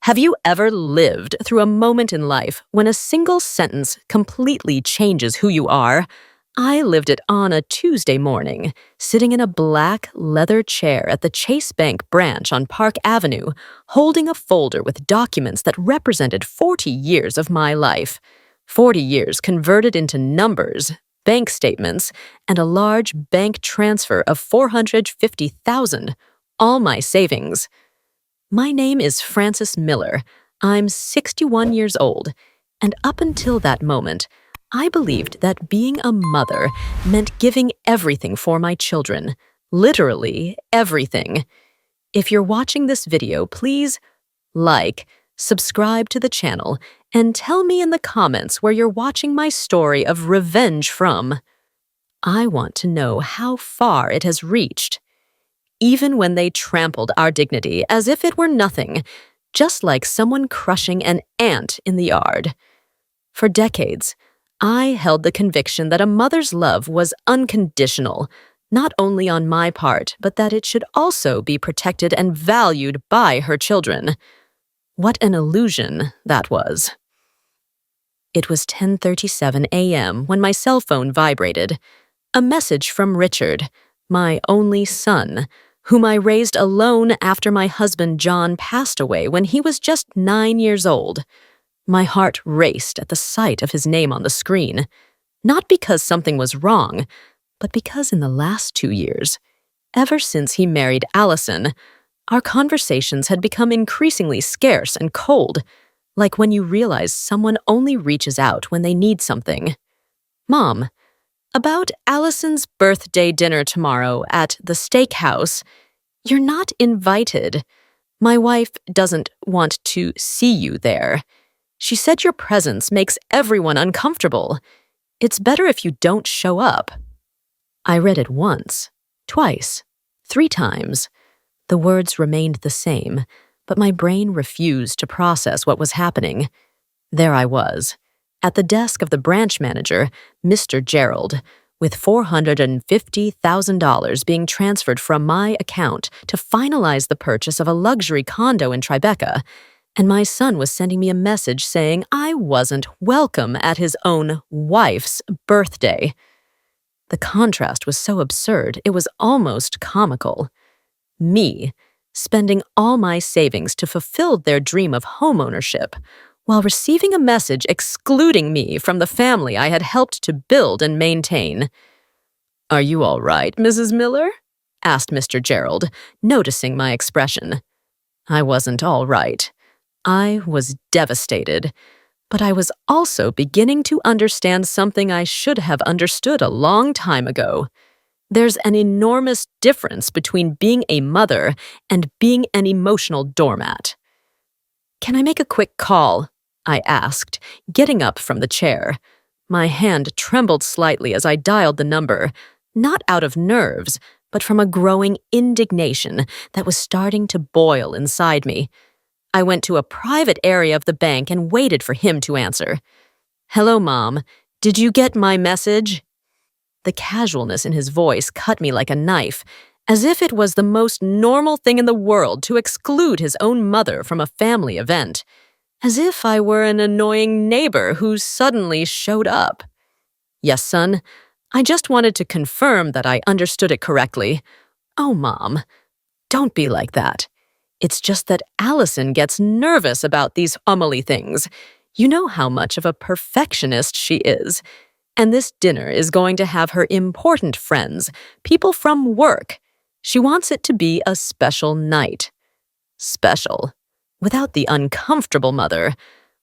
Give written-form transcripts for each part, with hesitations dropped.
Have you ever lived through a moment in life when a single sentence completely changes who you are? I lived it on a Tuesday morning, sitting in a black leather chair at the Chase Bank branch on Park Avenue, holding a folder with documents that represented 40 years of my life. 40 years converted into numbers, bank statements, and a large bank transfer of $450,000, all my savings. My name is Frances Miller. I'm 61 years old, and up until that moment, I believed that being a mother meant giving everything for my children. Literally everything. If you're watching this video, please like, subscribe to the channel, and tell me in the comments where you're watching my story of revenge from. I want to know how far it has reached. Even when they trampled our dignity as if it were nothing, just like someone crushing an ant in the yard. For decades, I held the conviction that a mother's love was unconditional, not only on my part, but that it should also be protected and valued by her children. What an illusion that was. It was 10:37 a.m. when my cell phone vibrated. A message from Richard, my only son, whom I raised alone after my husband John passed away when he was just 9 years old. My heart raced at the sight of his name on the screen, not because something was wrong, but because in the last 2 years, ever since he married Allison, our conversations had become increasingly scarce and cold, like when you realize someone only reaches out when they need something. Mom, about Allison's birthday dinner tomorrow at the steakhouse, you're not invited. My wife doesn't want to see you there. She said your presence makes everyone uncomfortable. It's better if you don't show up. I read it once, twice, 3 times. The words remained the same, but my brain refused to process what was happening. There I was, at the desk of the branch manager, Mr. Gerald, with $450,000 being transferred from my account to finalize the purchase of a luxury condo in Tribeca, and my son was sending me a message saying I wasn't welcome at his own wife's birthday. The contrast was so absurd, it was almost comical. Me, spending all my savings to fulfill their dream of homeownership, while receiving a message excluding me from the family I had helped to build and maintain. "Are you all right, Mrs. Miller?" asked Mr. Gerald, noticing my expression. I wasn't all right. I was devastated, but I was also beginning to understand something I should have understood a long time ago. There's an enormous difference between being a mother and being an emotional doormat. "Can I make a quick call?" I asked, getting up from the chair. My hand trembled slightly as I dialed the number, not out of nerves, but from a growing indignation that was starting to boil inside me. I went to a private area of the bank and waited for him to answer. "Hello, Mom. Did you get my message?" The casualness in his voice cut me like a knife, as if it was the most normal thing in the world to exclude his own mother from a family event. As if I were an annoying neighbor who suddenly showed up. "Yes, son. I just wanted to confirm that I understood it correctly." "Oh, Mom, don't be like that. It's just that Allison gets nervous about these Amelie things. You know how much of a perfectionist she is. And this dinner is going to have her important friends, people from work. She wants it to be a special night." Special. Without the uncomfortable mother,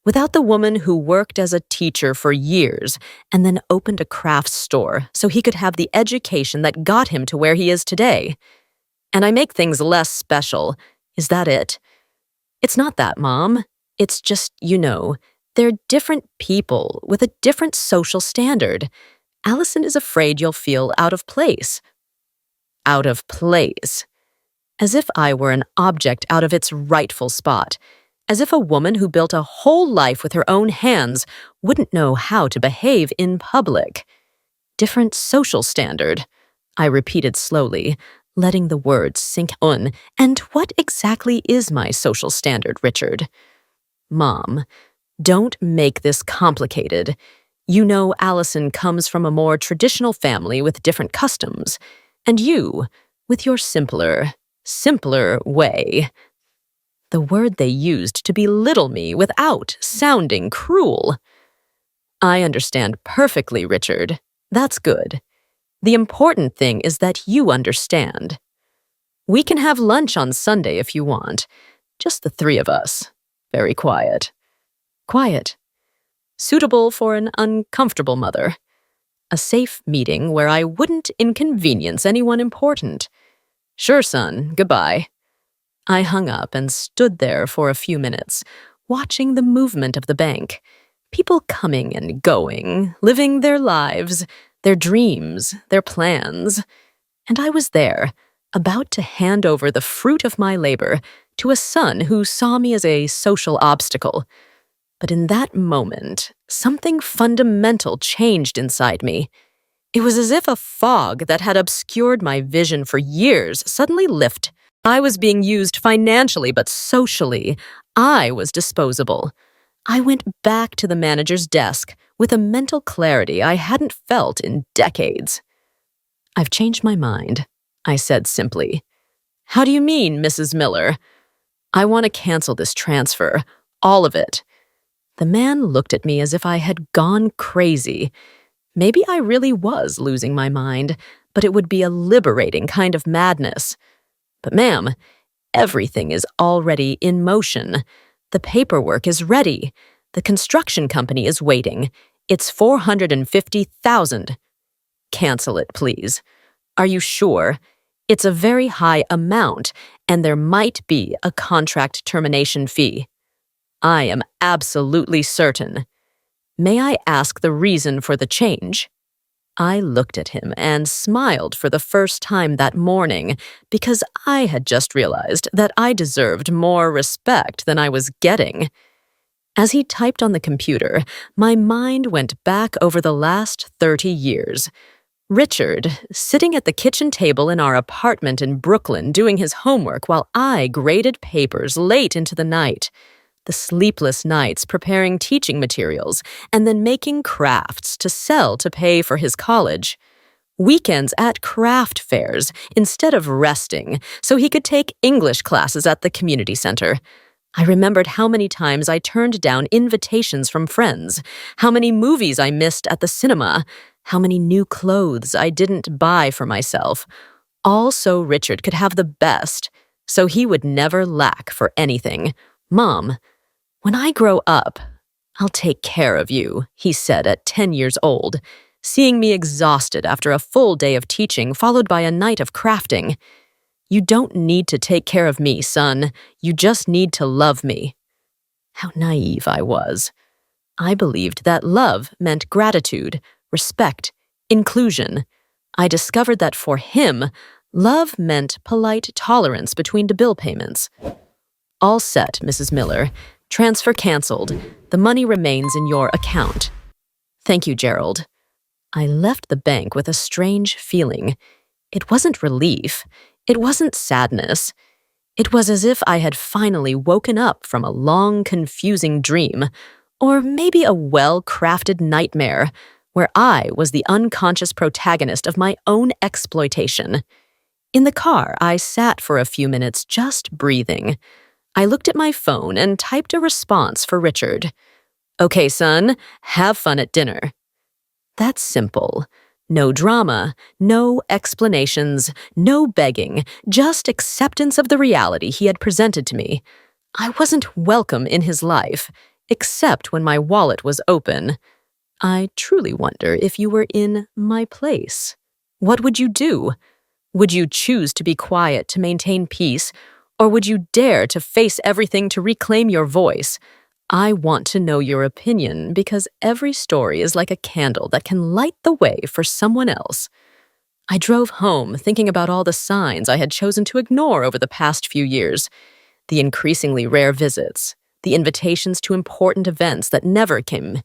without the woman who worked as a teacher for years and then opened a crafts store so he could have the education that got him to where he is today. And I make things less special. Is that it? It's not that, Mom. It's just, they're different people with a different social standard. Allison is afraid you'll feel out of place. Out of place. As if I were an object out of its rightful spot. As if a woman who built a whole life with her own hands wouldn't know how to behave in public. Different social standard, I repeated slowly, letting the words sink in. And what exactly is my social standard, Richard? Mom, don't make this complicated. You know Allison comes from a more traditional family with different customs, and you, with your simpler way. The word they used to belittle me without sounding cruel. I understand perfectly, Richard. That's good. The important thing is that you understand. We can have lunch on Sunday if you want. Just the three of us. Very quiet. Quiet. Suitable for an uncomfortable mother. A safe meeting where I wouldn't inconvenience anyone important. Sure, son. Goodbye. I hung up and stood there for a few minutes, watching the movement of the bank. People coming and going, living their lives, their dreams, their plans. And I was there, about to hand over the fruit of my labor to a son who saw me as a social obstacle. But in that moment, something fundamental changed inside me. It was as if a fog that had obscured my vision for years suddenly lifted. I was being used financially, but socially, I was disposable. I went back to the manager's desk with a mental clarity I hadn't felt in decades. I've changed my mind, I said simply. How do you mean, Mrs. Miller? I want to cancel this transfer, all of it. The man looked at me as if I had gone crazy. Maybe I really was losing my mind, but it would be a liberating kind of madness. But ma'am, everything is already in motion. The paperwork is ready. The construction company is waiting. It's $450,000. Cancel it, please. Are you sure? It's a very high amount, and there might be a contract termination fee. I am absolutely certain. May I ask the reason for the change? I looked at him and smiled for the first time that morning because I had just realized that I deserved more respect than I was getting. As he typed on the computer, my mind went back over the last 30 years. Richard, sitting at the kitchen table in our apartment in Brooklyn doing his homework while I graded papers late into the night. The sleepless nights preparing teaching materials and then making crafts to sell to pay for his college. Weekends at craft fairs instead of resting so he could take English classes at the community center. I remembered how many times I turned down invitations from friends, how many movies I missed at the cinema, how many new clothes I didn't buy for myself, all so Richard could have the best, so he would never lack for anything. Mom, when I grow up, I'll take care of you, he said at 10 years old, seeing me exhausted after a full day of teaching followed by a night of crafting. You don't need to take care of me, son. You just need to love me. How naive I was. I believed that love meant gratitude, respect, inclusion. I discovered that for him, love meant polite tolerance between the bill payments. All set, Mrs. Miller. Transfer canceled. The money remains in your account. Thank you, Gerald. I left the bank with a strange feeling. It wasn't relief. It wasn't sadness. It was as if I had finally woken up from a long, confusing dream, or maybe a well-crafted nightmare, where I was the unconscious protagonist of my own exploitation. In the car, I sat for a few minutes just breathing. I looked at my phone and typed a response for Richard. Okay, son, have fun at dinner. That's simple. No drama, no explanations, no begging, just acceptance of the reality he had presented to me. I wasn't welcome in his life, except when my wallet was open. I truly wonder if you were in my place. What would you do? Would you choose to be quiet to maintain peace, or would you dare to face everything to reclaim your voice? I want to know your opinion because every story is like a candle that can light the way for someone else. I drove home thinking about all the signs I had chosen to ignore over the past few years. The increasingly rare visits, the invitations to important events that never came,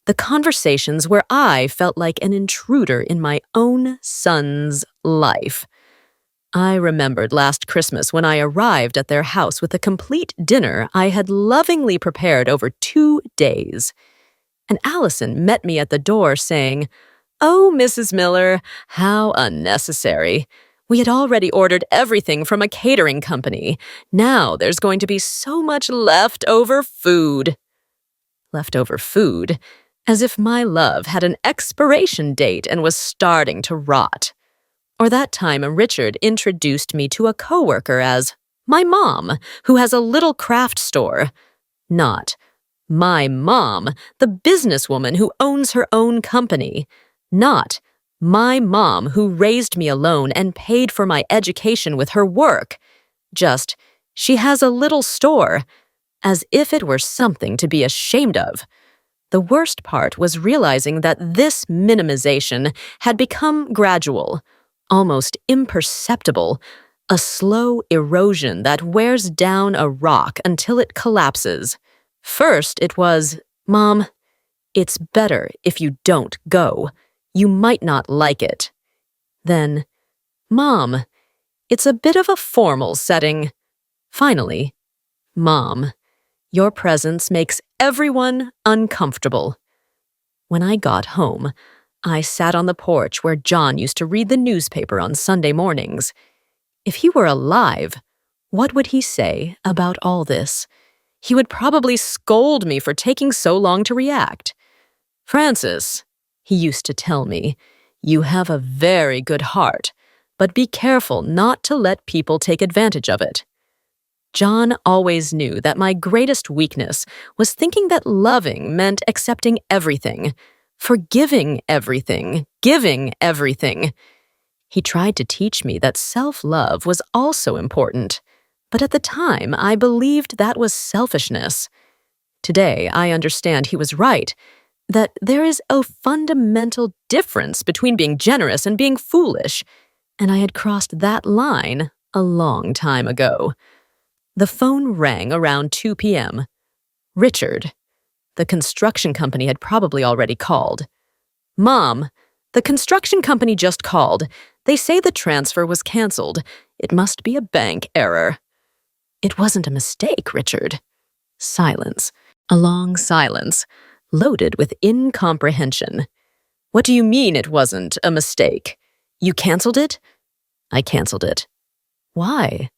the conversations where I felt like an intruder in my own son's life. I remembered last Christmas when I arrived at their house with a complete dinner I had lovingly prepared over 2 days. And Allison met me at the door saying, "Oh, Mrs. Miller, how unnecessary. We had already ordered everything from a catering company. Now there's going to be so much leftover food." Leftover food? As if my love had an expiration date and was starting to rot. Or that time Richard introduced me to a coworker as my mom, who has a little craft store. Not my mom, the businesswoman who owns her own company. Not my mom who raised me alone and paid for my education with her work. Just, she has a little store, as if it were something to be ashamed of. The worst part was realizing that this minimization had become gradual, almost imperceptible, a slow erosion that wears down a rock until it collapses. First, it was, "Mom, it's better if you don't go. You might not like it." Then, "Mom, it's a bit of a formal setting." Finally, "Mom, your presence makes everyone uncomfortable." When I got home, I sat on the porch where John used to read the newspaper on Sunday mornings. If he were alive, what would he say about all this? He would probably scold me for taking so long to react. "Frances," he used to tell me, "you have a very good heart, but be careful not to let people take advantage of it." John always knew that my greatest weakness was thinking that loving meant accepting everything, forgiving everything, giving everything. He tried to teach me that self-love was also important, but at the time I believed that was selfishness. Today I understand he was right, that there is a fundamental difference between being generous and being foolish, and I had crossed that line a long time ago. The phone rang around 2 p.m. Richard. The construction company had probably already called. "Mom, the construction company just called. They say the transfer was canceled. It must be a bank error." "It wasn't a mistake, Richard." Silence. A long silence, loaded with incomprehension. "What do you mean it wasn't a mistake? You canceled it?" "I canceled it." "Why?"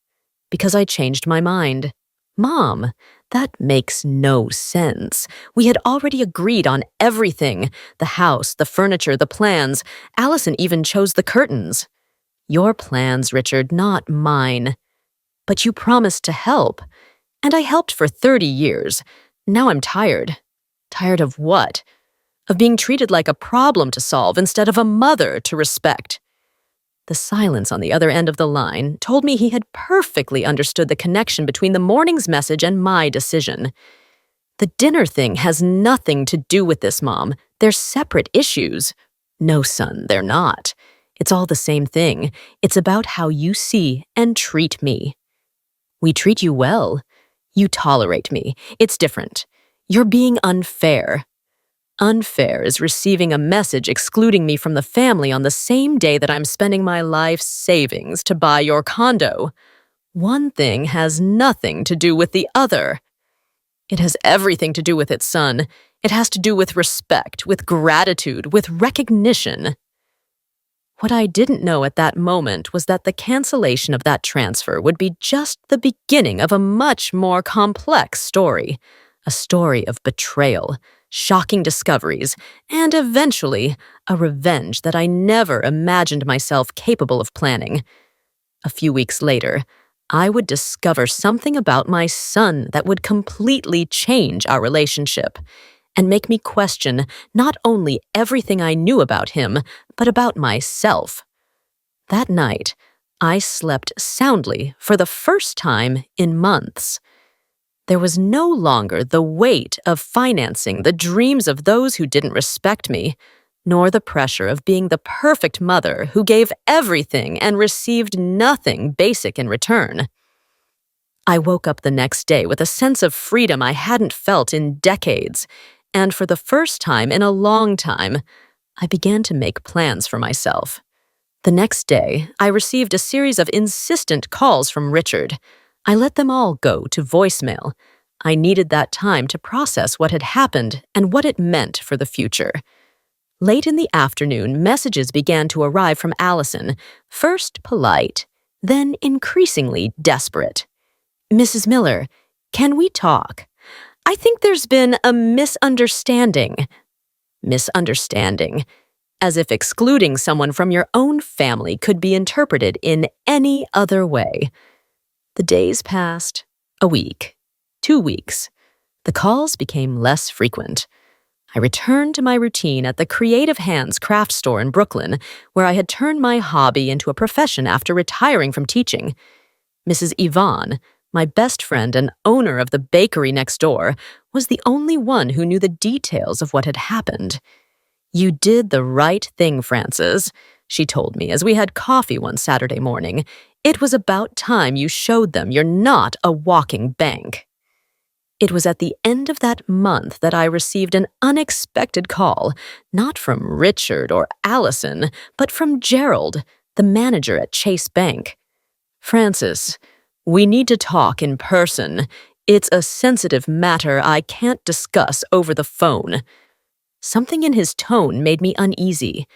"Because I changed my mind." "Mom, that makes no sense. We had already agreed on everything. The house, the furniture, the plans. Allison even chose the curtains." "Your plans, Richard, not mine." "But you promised to help. And I helped for 30 years. Now I'm tired." "Tired of what?" "Of being treated like a problem to solve instead of a mother to respect." The silence on the other end of the line told me he had perfectly understood the connection between the morning's message and my decision. "The dinner thing has nothing to do with this, Mom. They're separate issues." "No, son, they're not. It's all the same thing. It's about how you see and treat me." "We treat you well. You tolerate me. It's different. You're being unfair." "Unfair is receiving a message excluding me from the family on the same day that I'm spending my life savings to buy your condo. One thing has nothing to do with the other." "It has everything to do with it, son. It has to do with respect, with gratitude, with recognition." What I didn't know at that moment was that the cancellation of that transfer would be just the beginning of a much more complex story. A story of betrayal, shocking discoveries, and eventually a revenge that I never imagined myself capable of planning. A few weeks later, I would discover something about my son that would completely change our relationship and make me question not only everything I knew about him, but about myself. That night, I slept soundly for the first time in months. There was no longer the weight of financing the dreams of those who didn't respect me, nor the pressure of being the perfect mother who gave everything and received nothing basic in return. I woke up the next day with a sense of freedom I hadn't felt in decades, and for the first time in a long time, I began to make plans for myself. The next day, I received a series of insistent calls from Richard. I let them all go to voicemail. I needed that time to process what had happened and what it meant for the future. Late in the afternoon, messages began to arrive from Allison, first polite, then increasingly desperate. "Mrs. Miller, can we talk? I think there's been a misunderstanding." Misunderstanding. As if excluding someone from your own family could be interpreted in any other way. The days passed. A week. 2 weeks. The calls became less frequent. I returned to my routine at the Creative Hands craft store in Brooklyn, where I had turned my hobby into a profession after retiring from teaching. Mrs. Yvonne, my best friend and owner of the bakery next door, was the only one who knew the details of what had happened. "You did the right thing, Frances," she told me as we had coffee one Saturday morning. "It was about time you showed them you're not a walking bank." It was at the end of that month that I received an unexpected call, not from Richard or Allison, but from Gerald, the manager at Chase Bank. "Frances, we need to talk in person. It's a sensitive matter I can't discuss over the phone." Something in his tone made me uneasy.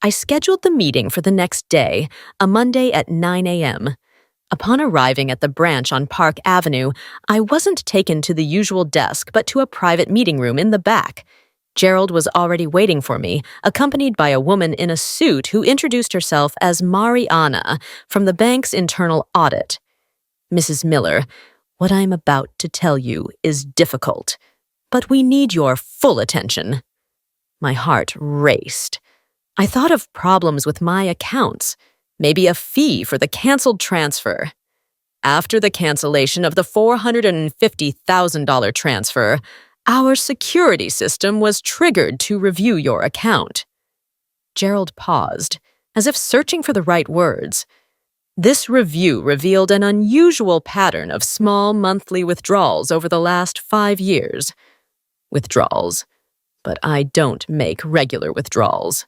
I scheduled the meeting for the next day, a Monday at 9 a.m. Upon arriving at the branch on Park Avenue, I wasn't taken to the usual desk but to a private meeting room in the back. Gerald was already waiting for me, accompanied by a woman in a suit who introduced herself as Mariana from the bank's internal audit. "Mrs. Miller, what I'm about to tell you is difficult, but we need your full attention." My heart raced. I thought of problems with my accounts, maybe a fee for the canceled transfer. After the cancellation of the $450,000 transfer, our security system was triggered to review your account. Gerald paused, as if searching for the right words. This review revealed an unusual pattern of small monthly withdrawals over the last 5 years. Withdrawals. But I don't make regular withdrawals.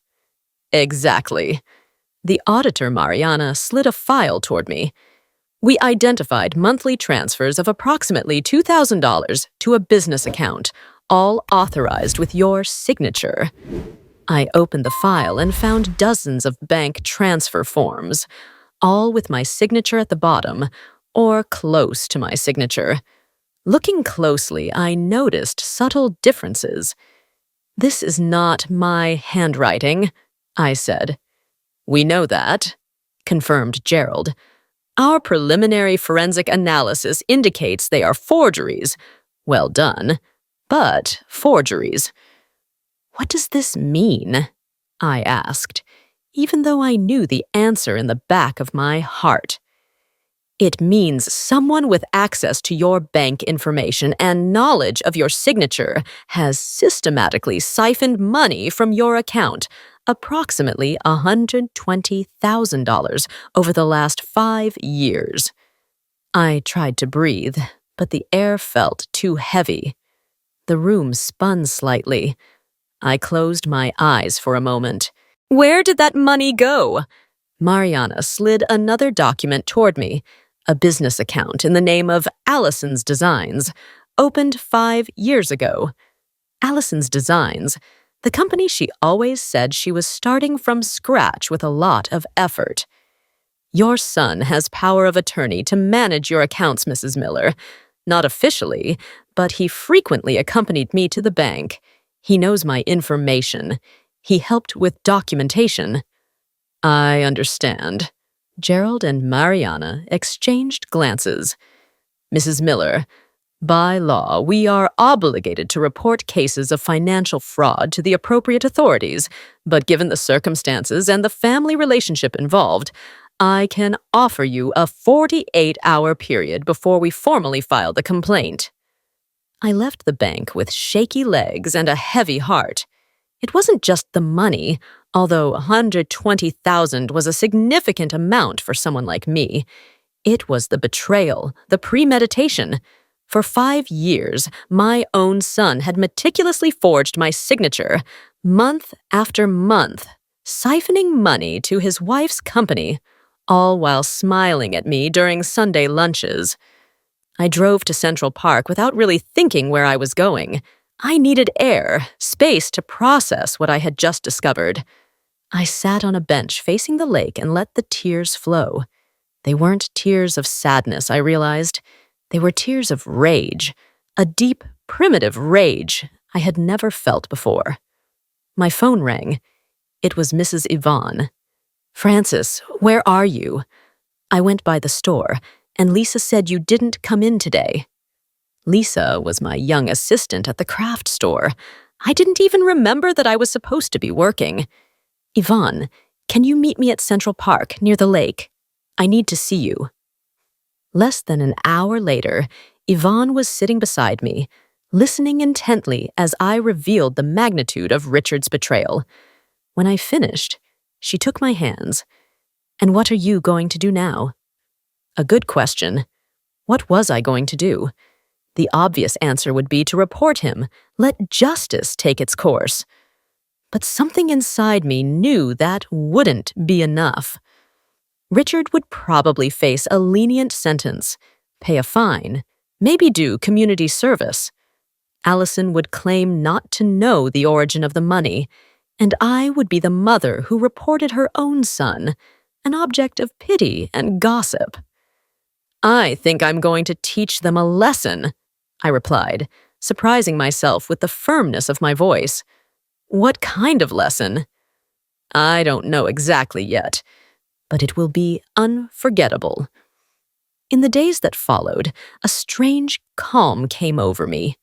Exactly. The auditor, Mariana, slid a file toward me. We identified monthly transfers of approximately $2,000 to a business account, all authorized with your signature. I opened the file and found dozens of bank transfer forms, all with my signature at the bottom, or close to my signature. Looking closely, I noticed subtle differences. "This is not my handwriting," I said. "We know that," confirmed Gerald. "Our preliminary forensic analysis indicates they are forgeries. Well done, but forgeries." "What does this mean?" I asked, even though I knew the answer in the back of my heart. "It means someone with access to your bank information and knowledge of your signature has systematically siphoned money from your account, approximately $120,000 over the last 5 years. I tried to breathe, but the air felt too heavy. The room spun slightly. I closed my eyes for a moment. "Where did that money go?" Mariana slid another document toward me, a business account in the name of Allison's Designs, opened 5 years ago. Allison's Designs, the company she always said she was starting from scratch with a lot of effort. "Your son has power of attorney to manage your accounts, Mrs. Miller. Not officially, but he frequently accompanied me to the bank. He knows my information. He helped with documentation." "I understand." Gerald and Mariana exchanged glances. "Mrs. Miller, by law, we are obligated to report cases of financial fraud to the appropriate authorities, but given the circumstances and the family relationship involved, I can offer you a 48-hour period before we formally file the complaint." I left the bank with shaky legs and a heavy heart. It wasn't just the money, although $120,000 was a significant amount for someone like me. It was the betrayal, the premeditation. For 5 years, my own son had meticulously forged my signature, month after month, siphoning money to his wife's company, all while smiling at me during Sunday lunches. I drove to Central Park without really thinking where I was going. I needed air, space to process what I had just discovered. I sat on a bench facing the lake and let the tears flow. They weren't tears of sadness, I realized. They were tears of rage, a deep, primitive rage I had never felt before. My phone rang. It was Mrs. Yvonne. "Francis, where are you? I went by the store, and Lisa said you didn't come in today." Lisa was my young assistant at the craft store. I didn't even remember that I was supposed to be working. "Yvonne, can you meet me at Central Park, near the lake? I need to see you." Less than an hour later, Yvonne was sitting beside me, listening intently as I revealed the magnitude of Richard's betrayal. When I finished, she took my hands. "And what are you going to do now?" A good question. What was I going to do? The obvious answer would be to report him, let justice take its course. But something inside me knew that wouldn't be enough. Richard would probably face a lenient sentence, pay a fine, maybe do community service. Allison would claim not to know the origin of the money, and I would be the mother who reported her own son, an object of pity and gossip. "I think I'm going to teach them a lesson," I replied, surprising myself with the firmness of my voice. "What kind of lesson?" "I don't know exactly yet, but it will be unforgettable." In the days that followed, a strange calm came over me.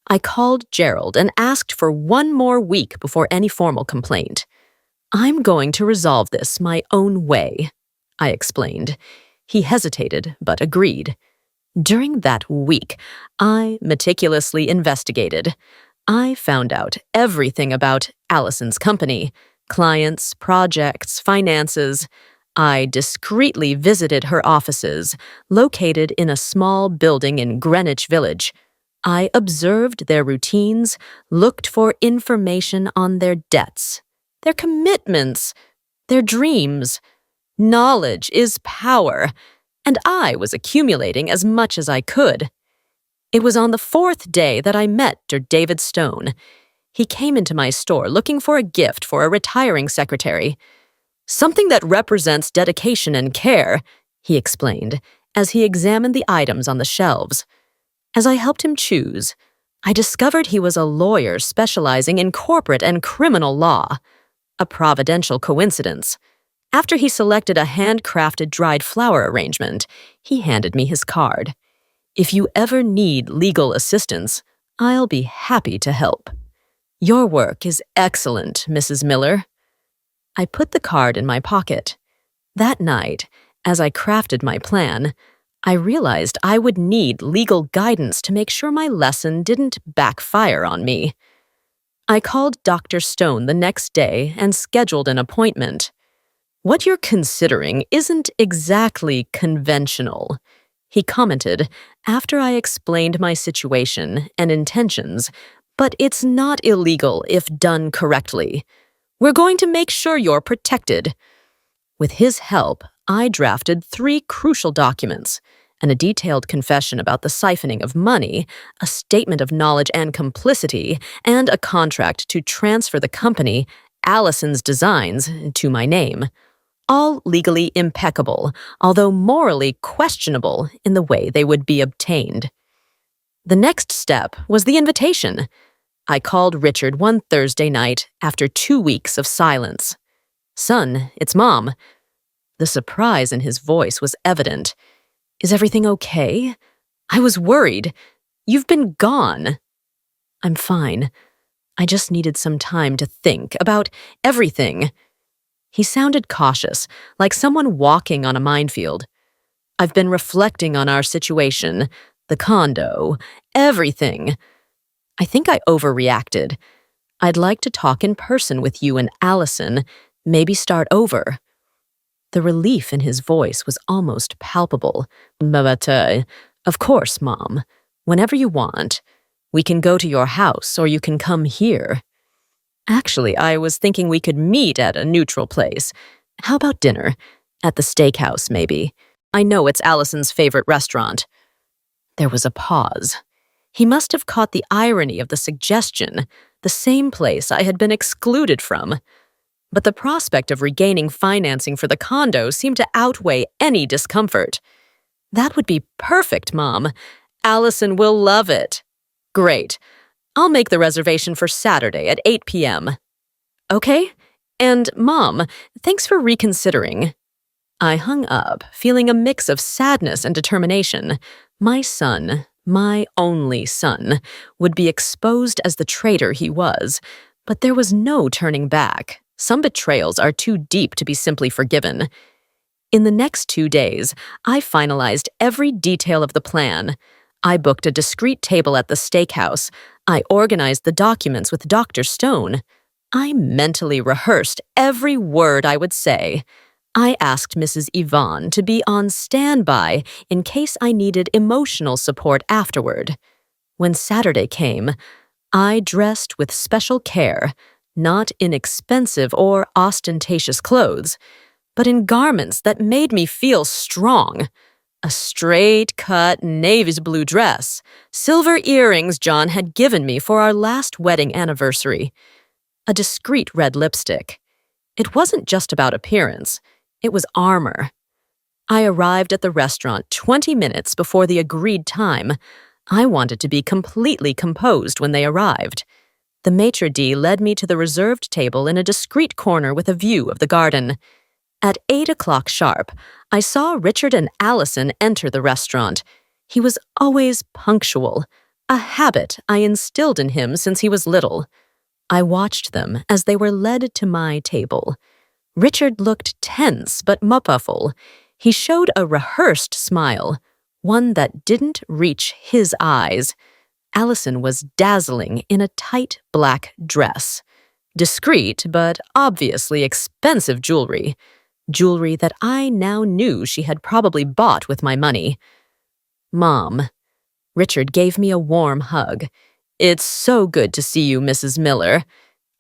I called Gerald and asked for one more week before any formal complaint. "I'm going to resolve this my own way," I explained. He hesitated, but agreed. During that week, I meticulously investigated. I found out everything about Allison's company, clients, projects, finances. I discreetly visited her offices, located in a small building in Greenwich Village. I observed their routines, looked for information on their debts, their commitments, their dreams. Knowledge is power, and I was accumulating as much as I could. It was on the 4th day that I met David Stone. He came into my store looking for a gift for a retiring secretary. "Something that represents dedication and care," he explained, as he examined the items on the shelves. As I helped him choose, I discovered he was a lawyer specializing in corporate and criminal law. A providential coincidence. After he selected a handcrafted dried flower arrangement, he handed me his card. "If you ever need legal assistance, I'll be happy to help." "Your work is excellent, Mrs. Miller." I put the card in my pocket. That night, as I crafted my plan, I realized I would need legal guidance to make sure my lesson didn't backfire on me. I called Dr. Stone the next day and scheduled an appointment. "What you're considering isn't exactly conventional," he commented after I explained my situation and intentions, "but it's not illegal if done correctly. We're going to make sure you're protected." With his help, I drafted 3 crucial documents: a detailed confession about the siphoning of money, a statement of knowledge and complicity, and a contract to transfer the company, Allison's Designs, to my name. All legally impeccable, although morally questionable in the way they would be obtained. The next step was the invitation. I called Richard one Thursday night after 2 weeks of silence. "Son, it's Mom." The surprise in his voice was evident. "Is everything okay? I was worried. You've been gone." "I'm fine. I just needed some time to think about everything." He sounded cautious, like someone walking on a minefield. "I've been reflecting on our situation, the condo, everything. I think I overreacted. I'd like to talk in person with you and Allison, maybe start over." The relief in his voice was almost palpable. "But, of course, Mom. Whenever you want. We can go to your house or you can come here." Actually, I was thinking we could meet at a neutral place. How about dinner? At the steakhouse, maybe. I know it's Allison's favorite restaurant. There was a pause. He must have caught the irony of the suggestion, the same place I had been excluded from. But the prospect of regaining financing for the condo seemed to outweigh any discomfort. That would be perfect, Mom. Allison will love it. Great. I'll make the reservation for Saturday at 8 p.m. Okay? And, Mom, thanks for reconsidering. I hung up, feeling a mix of sadness and determination. My son, my only son, would be exposed as the traitor he was, but there was no turning back. Some betrayals are too deep to be simply forgiven. In the next 2 days, I finalized every detail of the plan. I booked a discreet table at the steakhouse. I organized the documents with Dr. Stone. I mentally rehearsed every word I would say. I asked Mrs. Yvonne to be on standby in case I needed emotional support afterward. When Saturday came, I dressed with special care, not in expensive or ostentatious clothes, but in garments that made me feel strong. A straight-cut navy blue dress, silver earrings John had given me for our last wedding anniversary, a discreet red lipstick. It wasn't just about appearance. It was armor. I arrived at the restaurant 20 minutes before the agreed time. I wanted to be completely composed when they arrived. The maitre d' led me to the reserved table in a discreet corner with a view of the garden. At 8 o'clock sharp, I saw Richard and Allison enter the restaurant. He was always punctual, a habit I instilled in him since he was little. I watched them as they were led to my table. Richard looked tense but muffled. He showed a rehearsed smile, one that didn't reach his eyes. Allison was dazzling in a tight black dress. Discreet but obviously expensive jewelry. Jewelry that I now knew she had probably bought with my money. Mom. Richard gave me a warm hug. It's so good to see you, Mrs. Miller.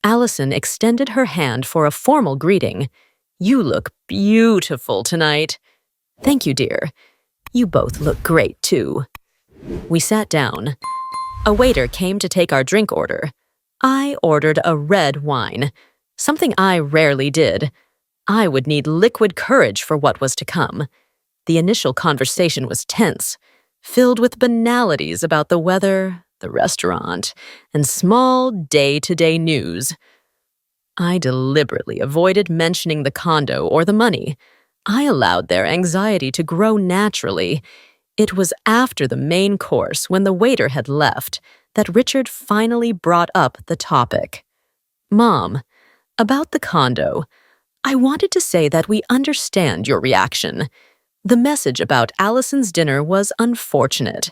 Allison extended her hand for a formal greeting. You look beautiful tonight. Thank you, dear. You both look great, too. We sat down. A waiter came to take our drink order. I ordered a red wine, something I rarely did. I would need liquid courage for what was to come. The initial conversation was tense, filled with banalities about the weather, the restaurant, and small day-to-day news. I deliberately avoided mentioning the condo or the money. I allowed their anxiety to grow naturally. It was after the main course, when the waiter had left, that Richard finally brought up the topic. Mom, about the condo, I wanted to say that we understand your reaction. The message about Allison's dinner was unfortunate.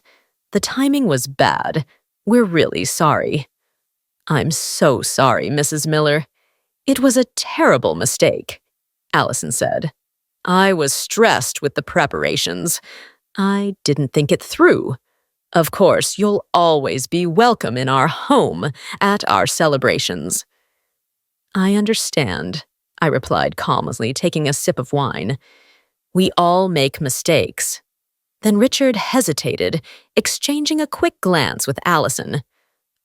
The timing was bad. We're really sorry. I'm so sorry, Mrs. Miller. It was a terrible mistake, Allison said. I was stressed with the preparations. I didn't think it through. Of course, you'll always be welcome in our home at our celebrations. I understand, I replied calmly, taking a sip of wine. We all make mistakes. Then Richard hesitated, exchanging a quick glance with Allison.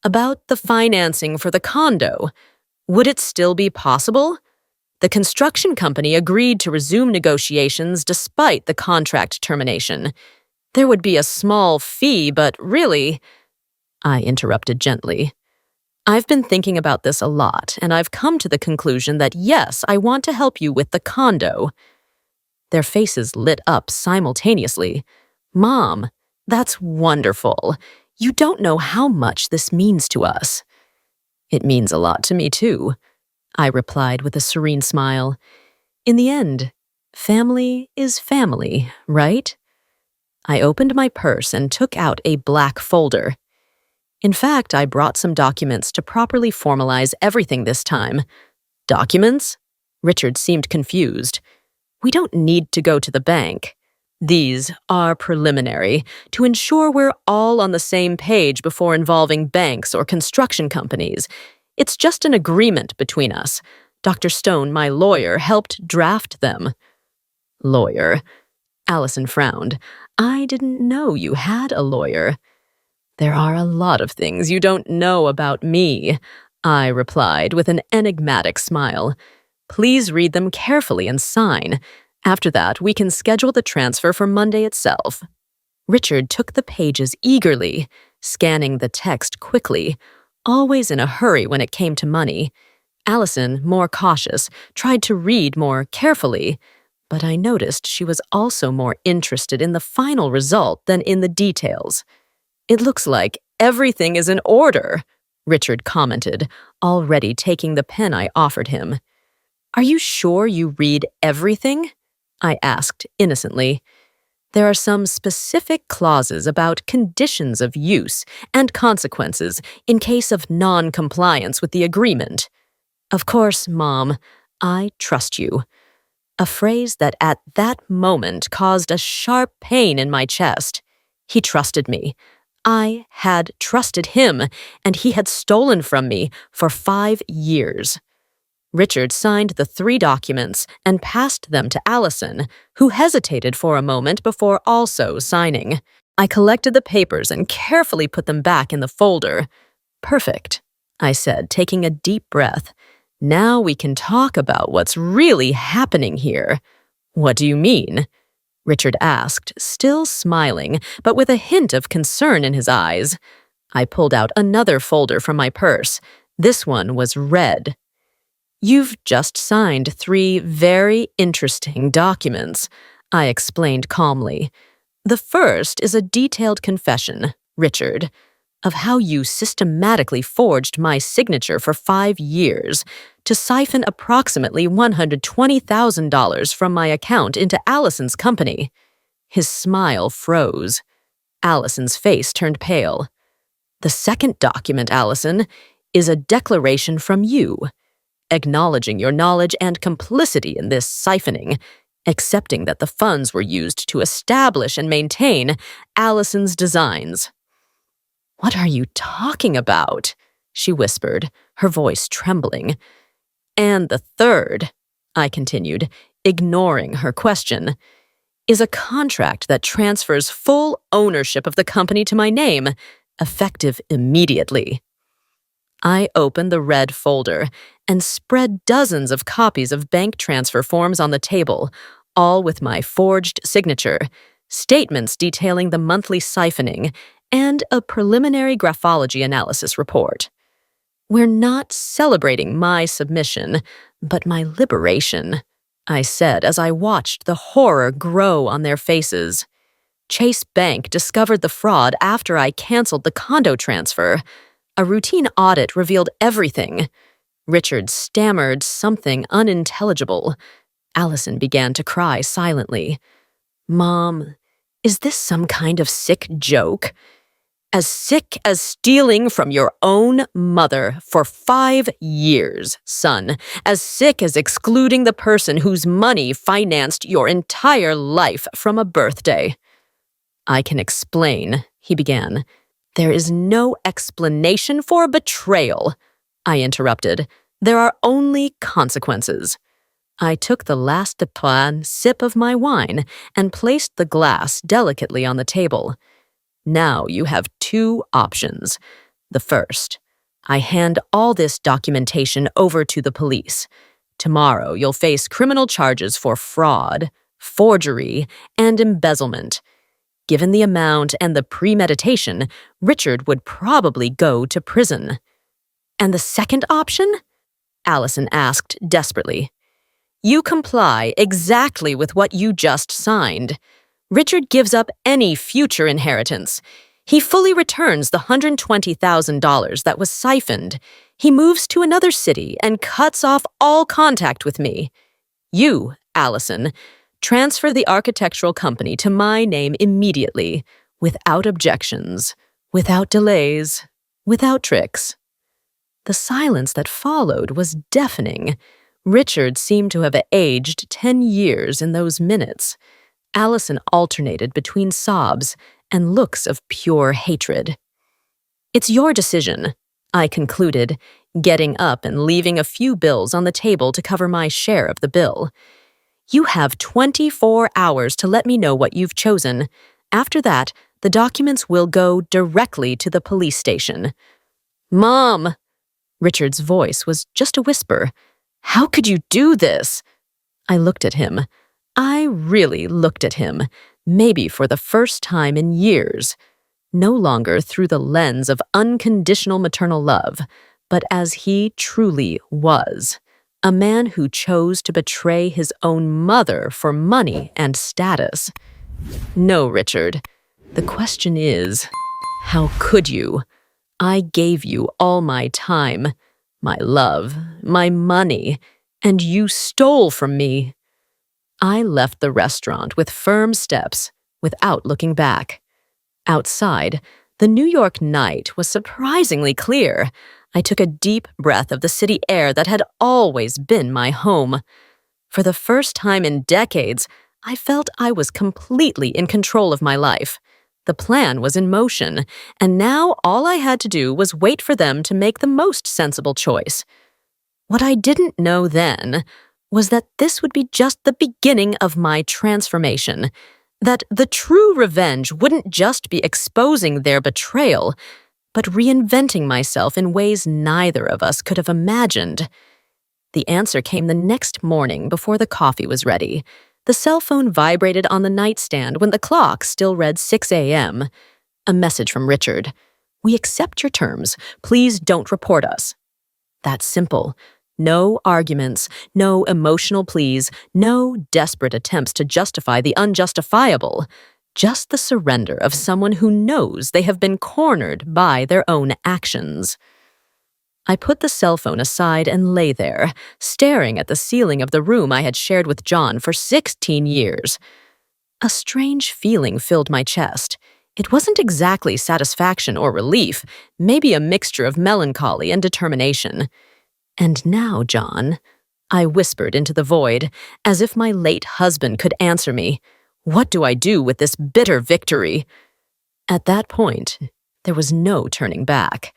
About the financing for the condo. Would it still be possible? The construction company agreed to resume negotiations despite the contract termination. There would be a small fee, but really— I interrupted gently. I've been thinking about this a lot, and I've come to the conclusion that yes, I want to help you with the condo. Their faces lit up simultaneously. Mom, that's wonderful. You don't know how much this means to us. It means a lot to me, too, I replied with a serene smile. In the end, family is family, right? I opened my purse and took out a black folder. In fact, I brought some documents to properly formalize everything this time. Documents? Richard seemed confused. We don't need to go to the bank. These are preliminary, to ensure we're all on the same page before involving banks or construction companies. It's just an agreement between us. Dr. Stone, my lawyer, helped draft them." "Lawyer?" Allison frowned. "I didn't know you had a lawyer." "There are a lot of things you don't know about me," I replied with an enigmatic smile. "Please read them carefully and sign. After that, we can schedule the transfer for Monday itself." Richard took the pages eagerly, scanning the text quickly, always in a hurry when it came to money. Allison, more cautious, tried to read more carefully, but I noticed she was also more interested in the final result than in the details. "It looks like everything is in order," Richard commented, already taking the pen I offered him. "Are you sure you read everything?" I asked innocently. "There are some specific clauses about conditions of use and consequences in case of non-compliance with the agreement." "Of course, Mom, I trust you." A phrase that at that moment caused a sharp pain in my chest. He trusted me. I had trusted him, and he had stolen from me for 5 years. Richard signed the 3 documents and passed them to Allison, who hesitated for a moment before also signing. I collected the papers and carefully put them back in the folder. "Perfect," I said, taking a deep breath. "Now we can talk about what's really happening here." "What do you mean?" Richard asked, still smiling, but with a hint of concern in his eyes. I pulled out another folder from my purse. This one was red. "You've just signed 3 very interesting documents," I explained calmly. "The first is a detailed confession, Richard, of how you systematically forged my signature for 5 years to siphon approximately $120,000 from my account into Allison's company." His smile froze. Allison's face turned pale. "The second document, Allison, is a declaration from you, acknowledging your knowledge and complicity in this siphoning, accepting that the funds were used to establish and maintain Allison's designs." "What are you talking about?" she whispered, her voice trembling. "And the third," I continued, ignoring her question, "is a contract that transfers full ownership of the company to my name, effective immediately." I opened the red folder and spread dozens of copies of bank transfer forms on the table, all with my forged signature, statements detailing the monthly siphoning, and a preliminary graphology analysis report. "We're not celebrating my submission, but my liberation," I said as I watched the horror grow on their faces. "Chase Bank discovered the fraud after I canceled the condo transfer. A routine audit revealed everything." Richard stammered something unintelligible. Allison began to cry silently. "Mom, is this some kind of sick joke?" "As sick as stealing from your own mother for 5 years, son. As sick as excluding the person whose money financed your entire life from a birthday." "I can explain," he began. "There is no explanation for betrayal," I interrupted. "There are only consequences." I took the last sip of my wine and placed the glass delicately on the table. "Now you have 2 options. The first, I hand all this documentation over to the police. Tomorrow you'll face criminal charges for fraud, forgery, and embezzlement. Given the amount and the premeditation, Richard would probably go to prison." "And the second option?" Allison asked desperately. "You comply exactly with what you just signed. Richard gives up any future inheritance. He fully returns the $120,000 that was siphoned. He moves to another city and cuts off all contact with me. You, Allison, transfer the architectural company to my name immediately, without objections, without delays, without tricks." The silence that followed was deafening. Richard seemed to have aged 10 years in those minutes. Allison alternated between sobs and looks of pure hatred. "It's your decision," I concluded, getting up and leaving a few bills on the table to cover my share of the bill. You have 24 hours to let me know what you've chosen. After that, the documents will go directly to the police station. Mom! Richard's voice was just a whisper. How could you do this? I looked at him. I really looked at him, maybe for the first time in years. No longer through the lens of unconditional maternal love, but as he truly was. A man who chose to betray his own mother for money and status. No, Richard. The question is, how could you? I gave you all my time, my love, my money, and you stole from me. I left the restaurant with firm steps, without looking back. Outside, the New York night was surprisingly clear. I took a deep breath of the city air that had always been my home. For the first time in decades, I felt I was completely in control of my life. The plan was in motion, and now all I had to do was wait for them to make the most sensible choice. What I didn't know then was that this would be just the beginning of my transformation, that the true revenge wouldn't just be exposing their betrayal, but reinventing myself in ways neither of us could have imagined. The answer came the next morning before the coffee was ready. The cell phone vibrated on the nightstand when the clock still read 6 a.m. A message from Richard. We accept your terms. Please don't report us. That's simple. No arguments, no emotional pleas, no desperate attempts to justify the unjustifiable. Just the surrender of someone who knows they have been cornered by their own actions. I put the cell phone aside and lay there, staring at the ceiling of the room I had shared with John for 16 years. A strange feeling filled my chest. It wasn't exactly satisfaction or relief, maybe a mixture of melancholy and determination. And now, John, I whispered into the void, as if my late husband could answer me. What do I do with this bitter victory? At that point, there was no turning back.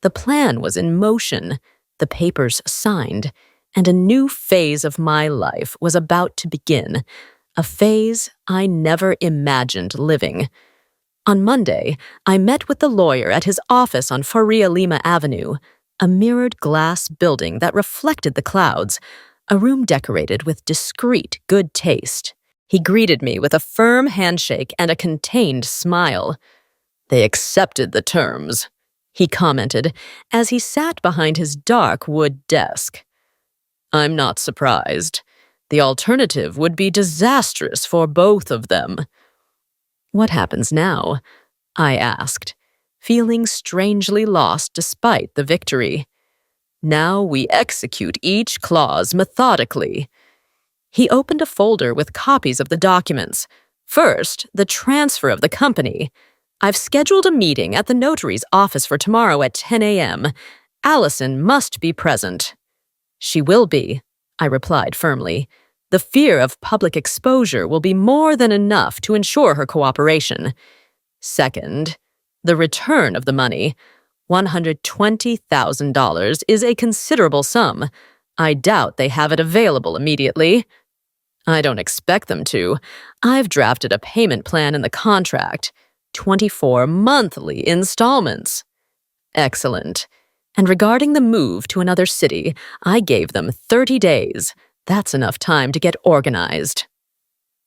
The plan was in motion, the papers signed, and a new phase of my life was about to begin, a phase I never imagined living. On Monday, I met with the lawyer at his office on Faria Lima Avenue, a mirrored glass building that reflected the clouds, a room decorated with discreet good taste. He greeted me with a firm handshake and a contained smile. They accepted the terms, he commented as he sat behind his dark wood desk. I'm not surprised. The alternative would be disastrous for both of them. What happens now? I asked, feeling strangely lost despite the victory. Now we execute each clause methodically. He opened a folder with copies of the documents. First, the transfer of the company. I've scheduled a meeting at the notary's office for tomorrow at 10 a.m. Allison must be present. She will be, I replied firmly. The fear of public exposure will be more than enough to ensure her cooperation. Second, the return of the money. $120,000 is a considerable sum. I doubt they have it available immediately. I don't expect them to. I've drafted a payment plan in the contract. 24 monthly installments. Excellent. And regarding the move to another city, I gave them 30 days. That's enough time to get organized.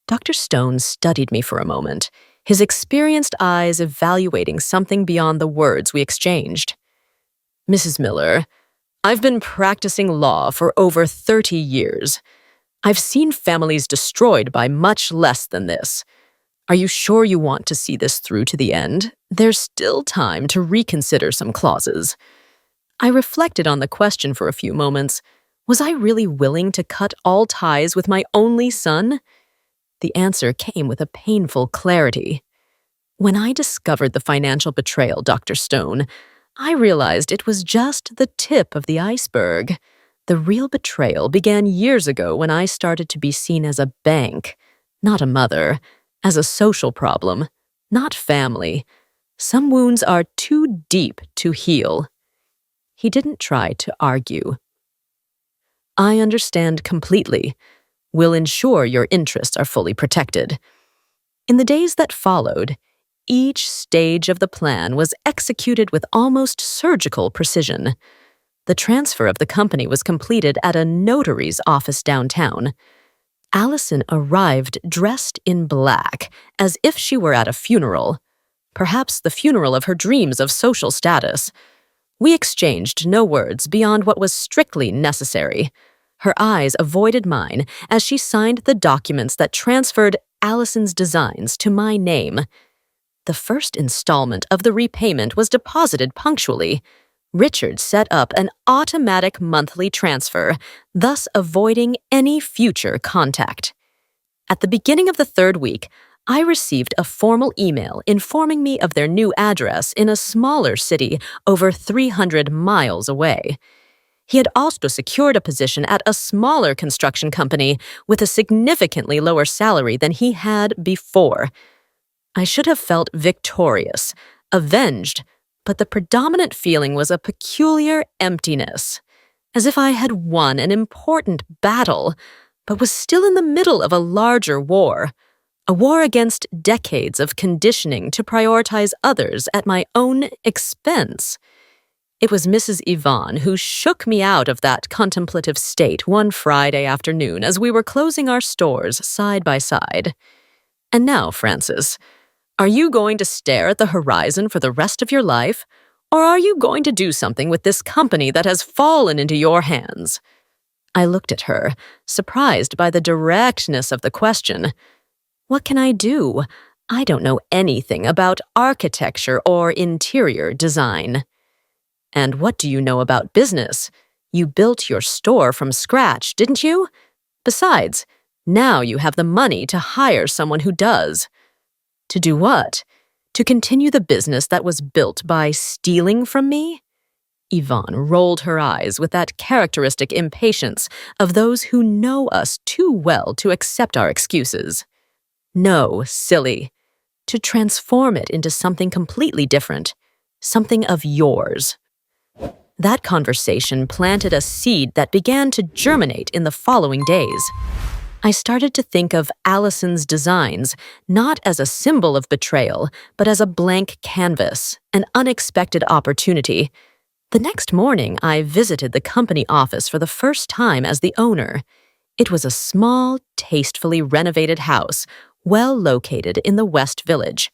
Dr. Stone studied me for a moment, his experienced eyes evaluating something beyond the words we exchanged. Mrs. Miller, I've been practicing law for over 30 years. I've seen families destroyed by much less than this. Are you sure you want to see this through to the end? There's still time to reconsider some clauses. I reflected on the question for a few moments. Was I really willing to cut all ties with my only son? The answer came with a painful clarity. When I discovered the financial betrayal, Dr. Stone, I realized it was just the tip of the iceberg. The real betrayal began years ago when I started to be seen as a bank, not a mother, as a social problem, not family. Some wounds are too deep to heal. He didn't try to argue. I understand completely. We'll ensure your interests are fully protected. In the days that followed, each stage of the plan was executed with almost surgical precision. The transfer of the company was completed at a notary's office downtown. Allison arrived dressed in black, as if she were at a funeral, perhaps the funeral of her dreams of social status. We exchanged no words beyond what was strictly necessary. Her eyes avoided mine as she signed the documents that transferred Allison's designs to my name. The first installment of the repayment was deposited punctually. Richard set up an automatic monthly transfer, thus avoiding any future contact. At the beginning of the third week, I received a formal email informing me of their new address in a smaller city over 300 miles away. He had also secured a position at a smaller construction company with a significantly lower salary than he had before. I should have felt victorious, avenged, but the predominant feeling was a peculiar emptiness, as if I had won an important battle, but was still in the middle of a larger war, a war against decades of conditioning to prioritize others at my own expense. It was Mrs. Yvonne who shook me out of that contemplative state one Friday afternoon as we were closing our stores side by side. And now, Francis, are you going to stare at the horizon for the rest of your life, or are you going to do something with this company that has fallen into your hands? I looked at her, surprised by the directness of the question. What can I do? I don't know anything about architecture or interior design. And what do you know about business? You built your store from scratch, didn't you? Besides, now you have the money to hire someone who does. To do what? To continue the business that was built by stealing from me? Yvonne rolled her eyes with that characteristic impatience of those who know us too well to accept our excuses. No, silly. To transform it into something completely different, something of yours. That conversation planted a seed that began to germinate in the following days. I started to think of Allison's designs not as a symbol of betrayal, but as a blank canvas, an unexpected opportunity. The next morning, I visited the company office for the first time as the owner. It was a small, tastefully renovated house, well located in the West Village.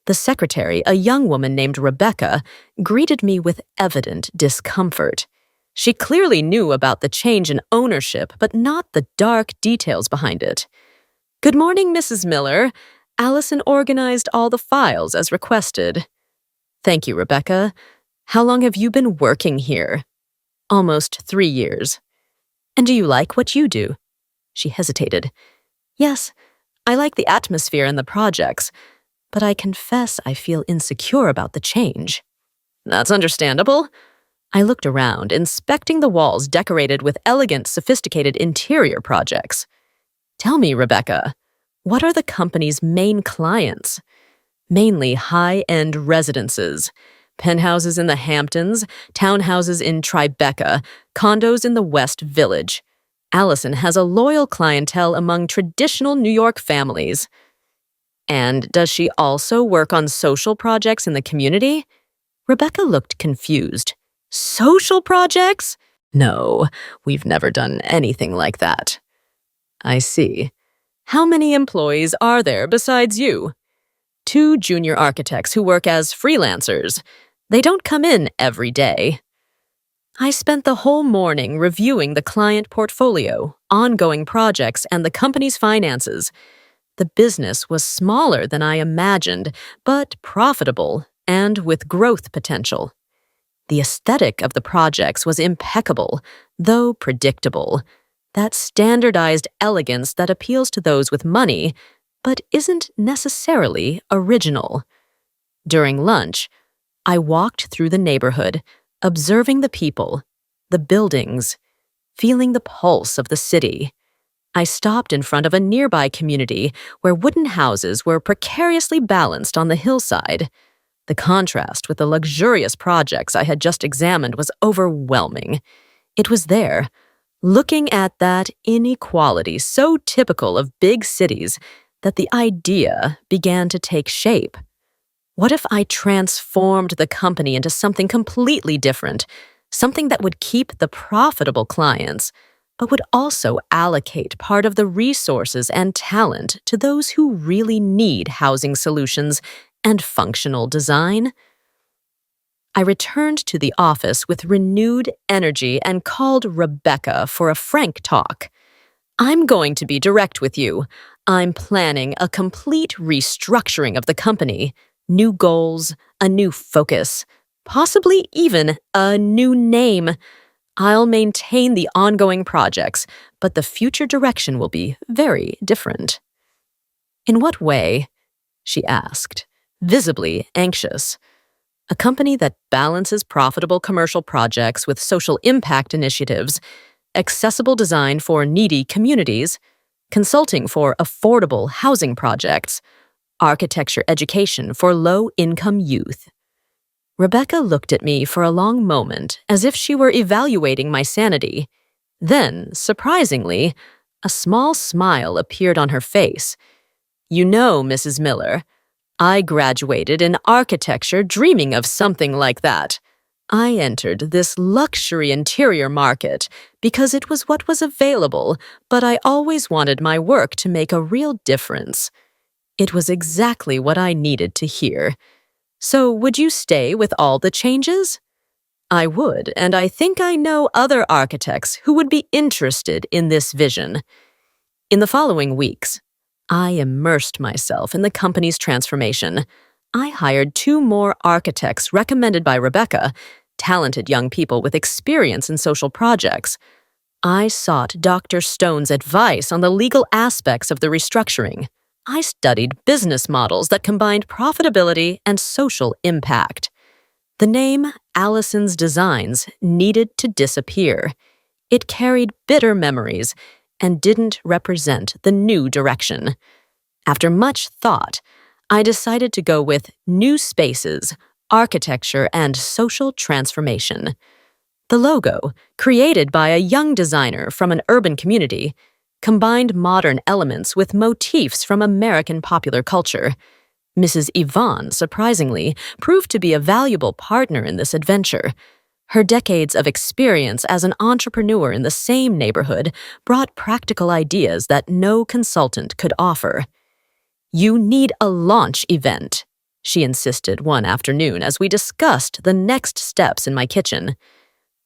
The secretary, a young woman named Rebecca, greeted me with evident discomfort. She clearly knew about the change in ownership, but not the dark details behind it. "Good morning, Mrs. Miller. Allison organized all the files as requested." "Thank you, Rebecca. How long have you been working here?" "Almost 3 years." "And do you like what you do?" She hesitated. "Yes, I like the atmosphere and the projects, but I confess I feel insecure about the change." "That's understandable." I looked around, inspecting the walls decorated with elegant, sophisticated interior projects. "Tell me, Rebecca, what are the company's main clients?" "Mainly high-end residences. Penthouses in the Hamptons, townhouses in Tribeca, condos in the West Village. Allison has a loyal clientele among traditional New York families." "And does she also work on social projects in the community?" Rebecca looked confused. "Social projects? No, we've never done anything like that." "I see. How many employees are there besides you?" "2 junior architects who work as freelancers. They don't come in every day." I spent the whole morning reviewing the client portfolio, ongoing projects, and the company's finances. The business was smaller than I imagined, but profitable and with growth potential. The aesthetic of the projects was impeccable, though predictable. That standardized elegance that appeals to those with money, but isn't necessarily original. During lunch, I walked through the neighborhood, observing the people, the buildings, feeling the pulse of the city. I stopped in front of a nearby community where wooden houses were precariously balanced on the hillside. The contrast with the luxurious projects I had just examined was overwhelming. It was there, looking at that inequality so typical of big cities, that the idea began to take shape. What if I transformed the company into something completely different, something that would keep the profitable clients, but would also allocate part of the resources and talent to those who really need housing solutions and functional design? I returned to the office with renewed energy and called Rebecca for a frank talk. I'm going to be direct with you. I'm planning a complete restructuring of the company, new goals, a new focus, possibly even a new name. I'll maintain the ongoing projects, but the future direction will be very different. In what way? She asked, visibly anxious. A company that balances profitable commercial projects with social impact initiatives, accessible design for needy communities, consulting for affordable housing projects, architecture education for low-income youth. Rebecca looked at me for a long moment as if she were evaluating my sanity. Then, surprisingly, a small smile appeared on her face. You know, Mrs. Miller, I graduated in architecture dreaming of something like that. I entered this luxury interior market because it was what was available, but I always wanted my work to make a real difference. It was exactly what I needed to hear. So would you stay with all the changes? I would, and I think I know other architects who would be interested in this vision. In the following weeks, I immersed myself in the company's transformation. I hired 2 more architects recommended by Rebecca, talented young people with experience in social projects. I sought Dr. Stone's advice on the legal aspects of the restructuring. I studied business models that combined profitability and social impact. The name Allison's Designs needed to disappear. It carried bitter memories and didn't represent the new direction. After much thought, I decided to go with New Spaces, Architecture and Social Transformation. The logo, created by a young designer from an urban community, combined modern elements with motifs from American popular culture. Mrs. Yvonne, surprisingly, proved to be a valuable partner in this adventure. Her decades of experience as an entrepreneur in the same neighborhood brought practical ideas that no consultant could offer. You need a launch event, she insisted one afternoon as we discussed the next steps in my kitchen.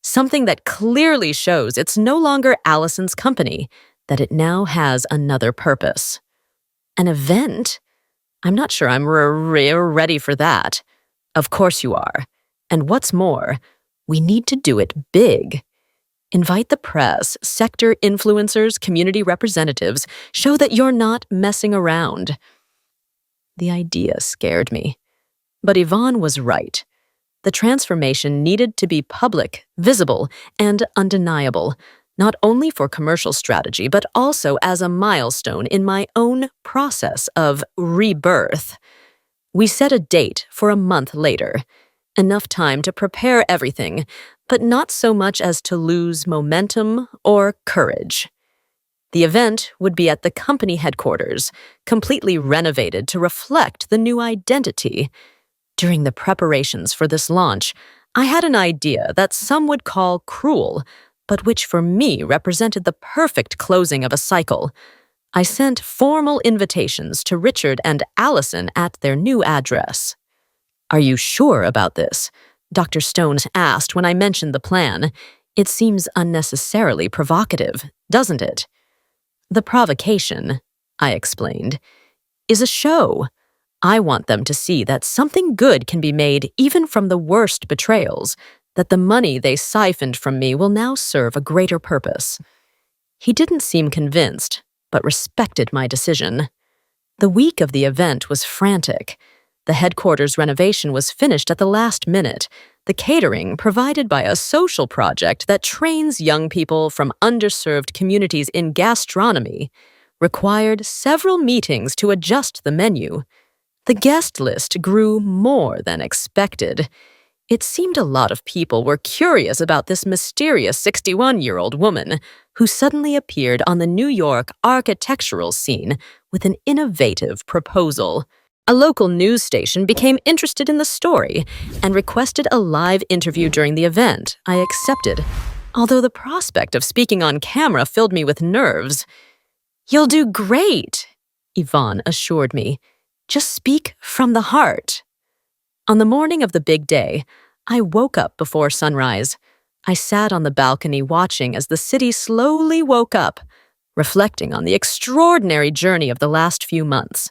Something that clearly shows it's no longer Allison's company, that it now has another purpose. An event? I'm not sure I'm ready for that. Of course you are. And what's more, we need to do it big. Invite the press, sector influencers, community representatives. Show that you're not messing around. The idea scared me. But Yvonne was right. The transformation needed to be public, visible, and undeniable, not only for commercial strategy, but also as a milestone in my own process of rebirth. We set a date for a month later. Enough time to prepare everything, but not so much as to lose momentum or courage. The event would be at the company headquarters, completely renovated to reflect the new identity. During the preparations for this launch, I had an idea that some would call cruel, but which for me represented the perfect closing of a cycle. I sent formal invitations to Richard and Allison at their new address. Are you sure about this? Dr. Stone asked when I mentioned the plan. It seems unnecessarily provocative, doesn't it? The provocation, I explained, is a show. I want them to see that something good can be made even from the worst betrayals, that the money they siphoned from me will now serve a greater purpose. He didn't seem convinced, but respected my decision. The week of the event was frantic. The headquarters renovation was finished at the last minute, the catering provided by a social project that trains young people from underserved communities in gastronomy required several meetings to adjust the menu. The guest list grew more than expected. It seemed a lot of people were curious about this mysterious 61-year-old woman who suddenly appeared on the New York architectural scene with an innovative proposal. A local news station became interested in the story and requested a live interview during the event. I accepted, although the prospect of speaking on camera filled me with nerves. "You'll do great," Yvonne assured me. "Just speak from the heart." On the morning of the big day, I woke up before sunrise. I sat on the balcony watching as the city slowly woke up, reflecting on the extraordinary journey of the last few months.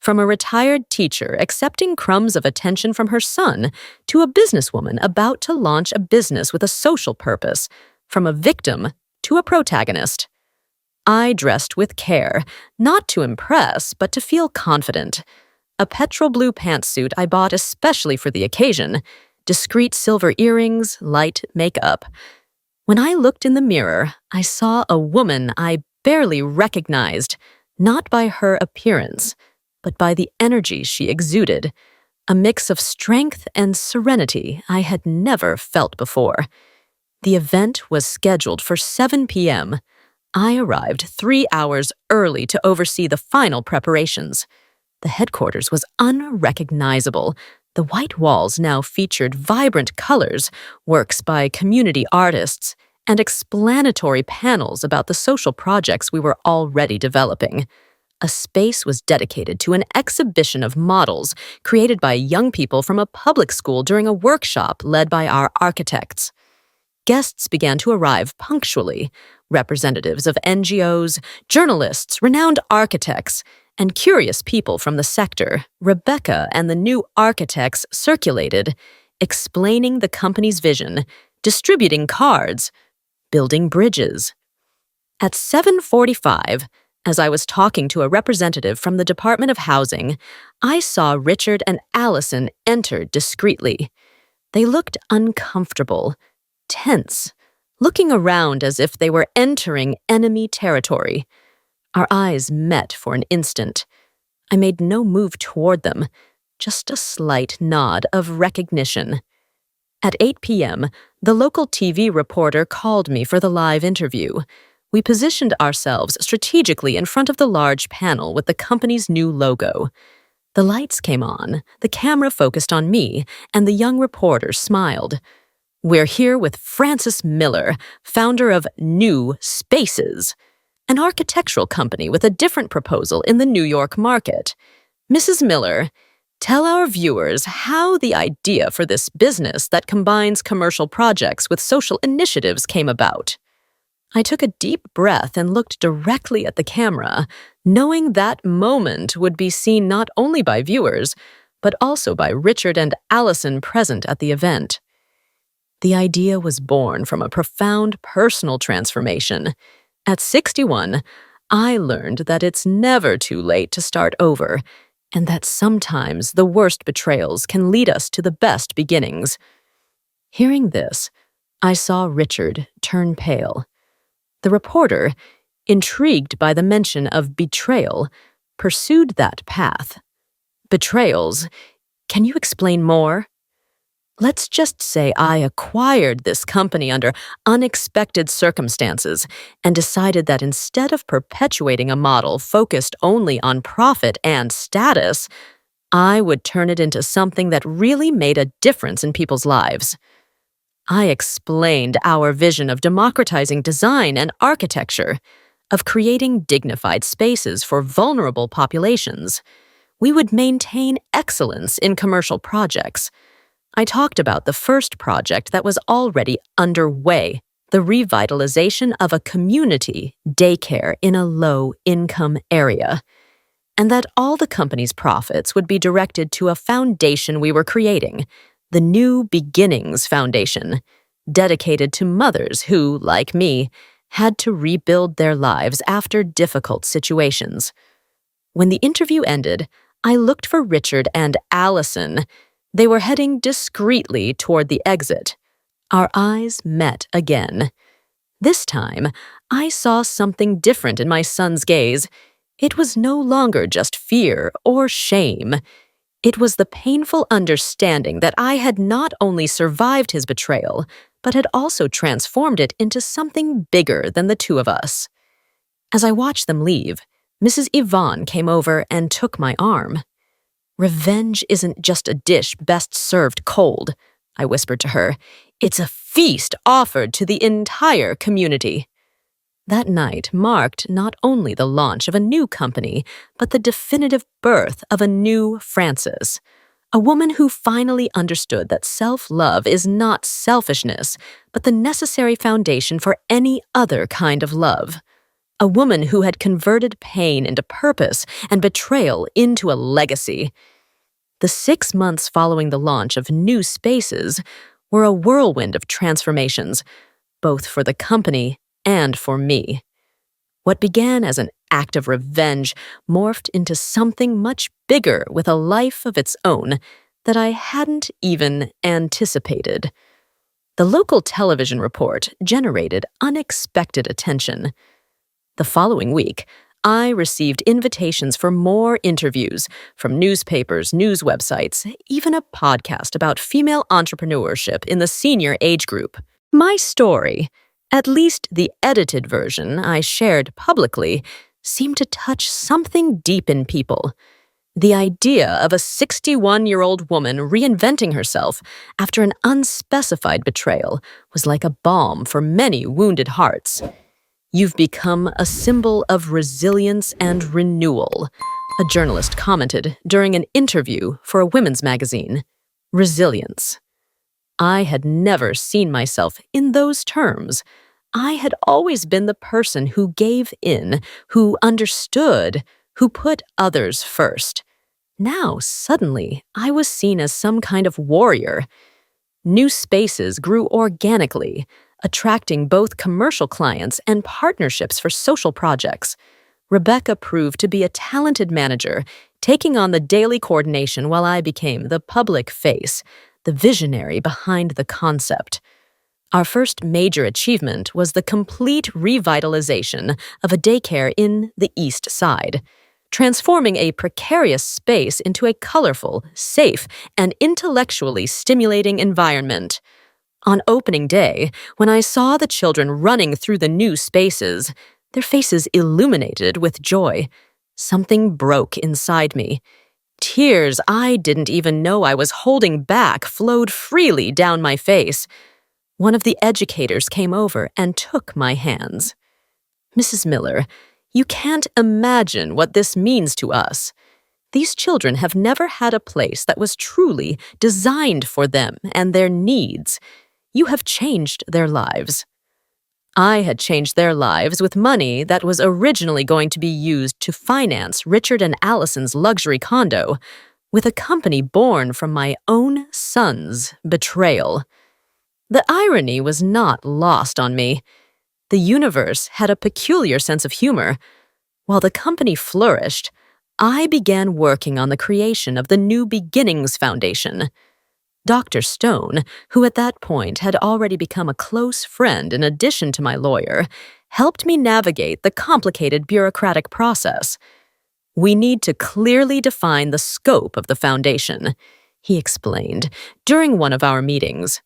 From a retired teacher accepting crumbs of attention from her son to a businesswoman about to launch a business with a social purpose, from a victim to a protagonist. I dressed with care, not to impress, but to feel confident. A petrol blue pantsuit I bought especially for the occasion, discreet silver earrings, light makeup. When I looked in the mirror, I saw a woman I barely recognized, not by her appearance, but by the energy she exuded, a mix of strength and serenity I had never felt before. The event was scheduled for 7 p.m. I arrived 3 hours early to oversee the final preparations. The headquarters was unrecognizable. The white walls now featured vibrant colors, works by community artists, and explanatory panels about the social projects we were already developing. A space was dedicated to an exhibition of models created by young people from a public school during a workshop led by our architects. Guests began to arrive punctually, representatives of NGOs, journalists, renowned architects, and curious people from the sector. Rebecca and the new architects circulated, explaining the company's vision, distributing cards, building bridges. At 7:45, as I was talking to a representative from the Department of Housing, I saw Richard and Allison enter discreetly. They looked uncomfortable, tense, looking around as if they were entering enemy territory. Our eyes met for an instant. I made no move toward them, just a slight nod of recognition. At 8 p.m., the local TV reporter called me for the live interview. We positioned ourselves strategically in front of the large panel with the company's new logo. The lights came on, the camera focused on me, and the young reporter smiled. "We're here with Francis Miller, founder of New Spaces, an architectural company with a different proposal in the New York market. Mrs. Miller, tell our viewers how the idea for this business that combines commercial projects with social initiatives came about." I took a deep breath and looked directly at the camera, knowing that moment would be seen not only by viewers, but also by Richard and Allison present at the event. The idea was born from a profound personal transformation. At 61, I learned that it's never too late to start over, and that sometimes the worst betrayals can lead us to the best beginnings. Hearing this, I saw Richard turn pale. The reporter, intrigued by the mention of betrayal, pursued that path. "Betrayals? Can you explain more?" "Let's just say I acquired this company under unexpected circumstances and decided that instead of perpetuating a model focused only on profit and status, I would turn it into something that really made a difference in people's lives." I explained our vision of democratizing design and architecture, of creating dignified spaces for vulnerable populations. We would maintain excellence in commercial projects. I talked about the first project that was already underway, the revitalization of a community daycare in a low-income area, and that all the company's profits would be directed to a foundation we were creating, the New Beginnings Foundation, dedicated to mothers who, like me, had to rebuild their lives after difficult situations. When the interview ended, I looked for Richard and Allison. They were heading discreetly toward the exit. Our eyes met again. This time, I saw something different in my son's gaze. It was no longer just fear or shame. It was the painful understanding that I had not only survived his betrayal, but had also transformed it into something bigger than the two of us. As I watched them leave, Mrs. Yvonne came over and took my arm. "Revenge isn't just a dish best served cold," I whispered to her. "It's a feast offered to the entire community." That night marked not only the launch of a new company, but the definitive birth of a new Frances, a woman who finally understood that self-love is not selfishness, but the necessary foundation for any other kind of love. A woman who had converted pain into purpose and betrayal into a legacy. The 6 months following the launch of New Spaces were a whirlwind of transformations, both for the company and for me. What began as an act of revenge morphed into something much bigger with a life of its own that I hadn't even anticipated. The local television report generated unexpected attention. The following week, I received invitations for more interviews from newspapers, news websites, even a podcast about female entrepreneurship in the senior age group. My story, at least the edited version I shared publicly, seemed to touch something deep in people. The idea of a 61-year-old woman reinventing herself after an unspecified betrayal was like a balm for many wounded hearts. "You've become a symbol of resilience and renewal," a journalist commented during an interview for a women's magazine. Resilience. I had never seen myself in those terms. I had always been the person who gave in, who understood, who put others first. Now, suddenly, I was seen as some kind of warrior. New Spaces grew organically, attracting both commercial clients and partnerships for social projects. Rebecca proved to be a talented manager, taking on the daily coordination while I became the public face, the visionary behind the concept. Our first major achievement was the complete revitalization of a daycare in the East Side, transforming a precarious space into a colorful, safe, and intellectually stimulating environment. On opening day, when I saw the children running through the New Spaces, their faces illuminated with joy, something broke inside me. Tears I didn't even know I was holding back flowed freely down my face. One of the educators came over and took my hands. "Mrs. Miller, you can't imagine what this means to us. These children have never had a place that was truly designed for them and their needs. You have changed their lives." I had changed their lives with money that was originally going to be used to finance Richard and Allison's luxury condo, with a company born from my own son's betrayal. The irony was not lost on me. The universe had a peculiar sense of humor. While the company flourished, I began working on the creation of the New Beginnings Foundation. Dr. Stone, who at that point had already become a close friend in addition to my lawyer, helped me navigate the complicated bureaucratic process. "We need to clearly define the scope of the foundation," he explained during one of our meetings.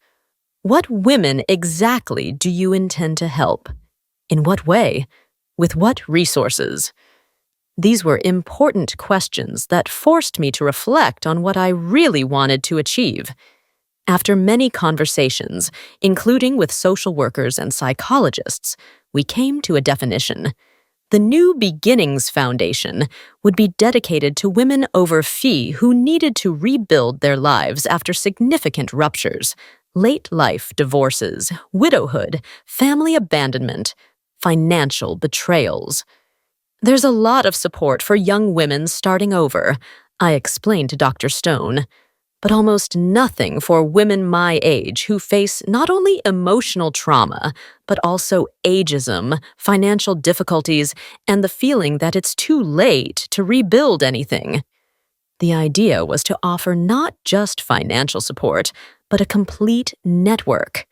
"What women exactly do you intend to help? In what way? With what resources?" These were important questions that forced me to reflect on what I really wanted to achieve. After many conversations, including with social workers and psychologists, we came to a definition. The New Beginnings Foundation would be dedicated to women over fee who needed to rebuild their lives after significant ruptures, late life divorces, widowhood, family abandonment, financial betrayals. "There's a lot of support for young women starting over," I explained to Dr. Stone, "but almost nothing for women my age who face not only emotional trauma, but also ageism, financial difficulties, and the feeling that it's too late to rebuild anything." The idea was to offer not just financial support, but a complete network.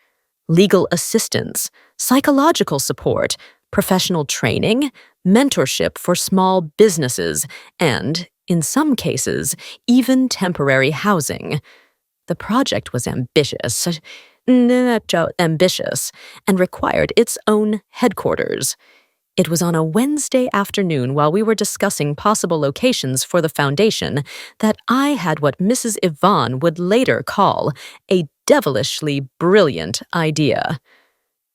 Legal assistance, psychological support, professional training, mentorship for small businesses, and, In some cases, even temporary housing. The project was ambitious and required its own headquarters. It was on a Wednesday afternoon while we were discussing possible locations for the foundation that I had what Mrs. Yvonne would later call a devilishly brilliant idea.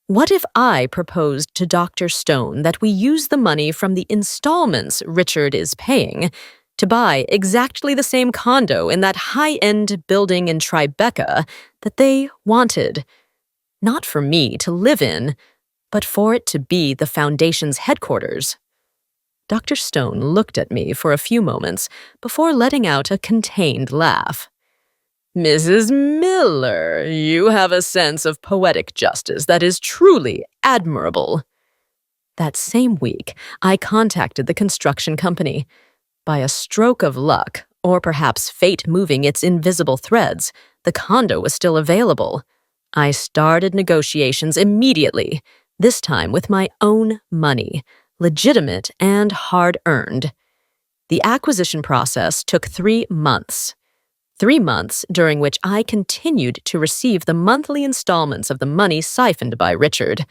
What if I proposed to Dr. Stone that we use the money from the installments Richard is paying to buy exactly the same condo in that high-end building in Tribeca that they wanted? Not for me to live in, but for it to be the foundation's headquarters. Dr. Stone looked at me for a few moments before letting out a contained laugh. Mrs. Miller, you have a sense of poetic justice that is truly admirable. That same week, I contacted the construction company. By a stroke of luck, or perhaps fate moving its invisible threads, the condo was still available. I started negotiations immediately, this time with my own money, legitimate and hard-earned. The acquisition process took 3 months. 3 months during which I continued to receive the monthly installments of the money siphoned by Richard,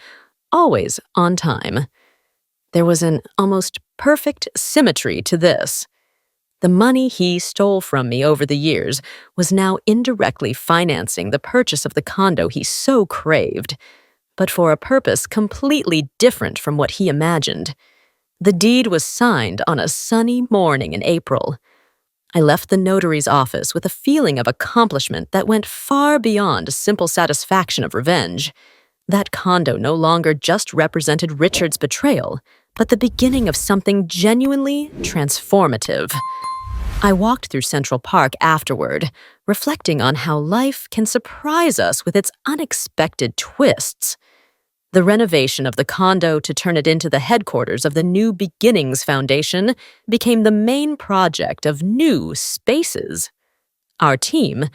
always on time. There was an almost perfect symmetry to this. The money he stole from me over the years was now indirectly financing the purchase of the condo he so craved, but for a purpose completely different from what he imagined. The deed was signed on a sunny morning in April. I left the notary's office with a feeling of accomplishment that went far beyond simple satisfaction of revenge. That condo no longer just represented Richard's betrayal, but the beginning of something genuinely transformative. I walked through Central Park afterward, reflecting on how life can surprise us with its unexpected twists. The renovation of the condo to turn it into the headquarters of the New Beginnings Foundation became the main project of New Spaces. Our team,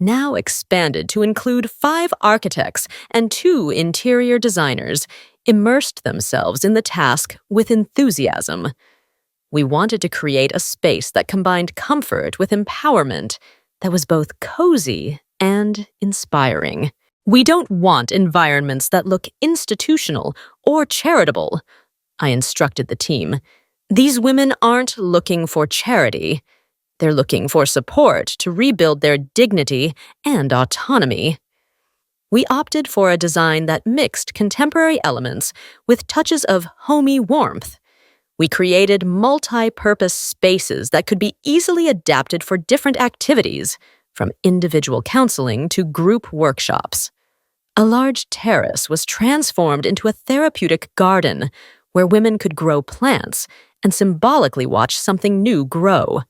now expanded to include 5 architects and 2 interior designers, immersed themselves in the task with enthusiasm. We wanted to create a space that combined comfort with empowerment, that was both cozy and inspiring. We don't want environments that look institutional or charitable, I instructed the team. These women aren't looking for charity. They're looking for support to rebuild their dignity and autonomy. We opted for a design that mixed contemporary elements with touches of homey warmth. We created multi-purpose spaces that could be easily adapted for different activities, from individual counseling to group workshops. A large terrace was transformed into a therapeutic garden where women could grow plants and symbolically watch something new grow.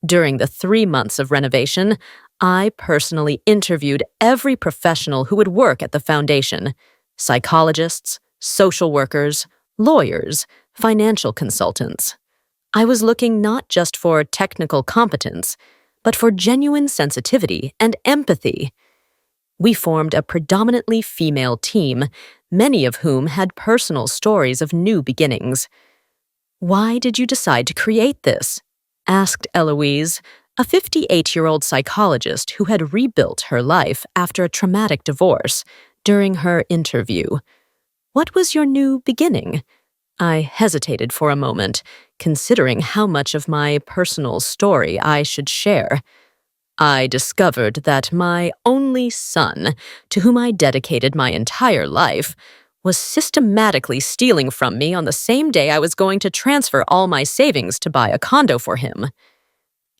During the 3 months of renovation, I personally interviewed every professional who would work at the foundation: psychologists, social workers, lawyers, financial consultants. I was looking not just for technical competence, but for genuine sensitivity and empathy. We formed a predominantly female team, many of whom had personal stories of new beginnings. "Why did you decide to create this?" asked Eloise, a 58-year-old psychologist who had rebuilt her life after a traumatic divorce, during her interview. "What was your new beginning?" I hesitated for a moment, considering how much of my personal story I should share. I discovered that my only son, to whom I dedicated my entire life, was systematically stealing from me on the same day I was going to transfer all my savings to buy a condo for him.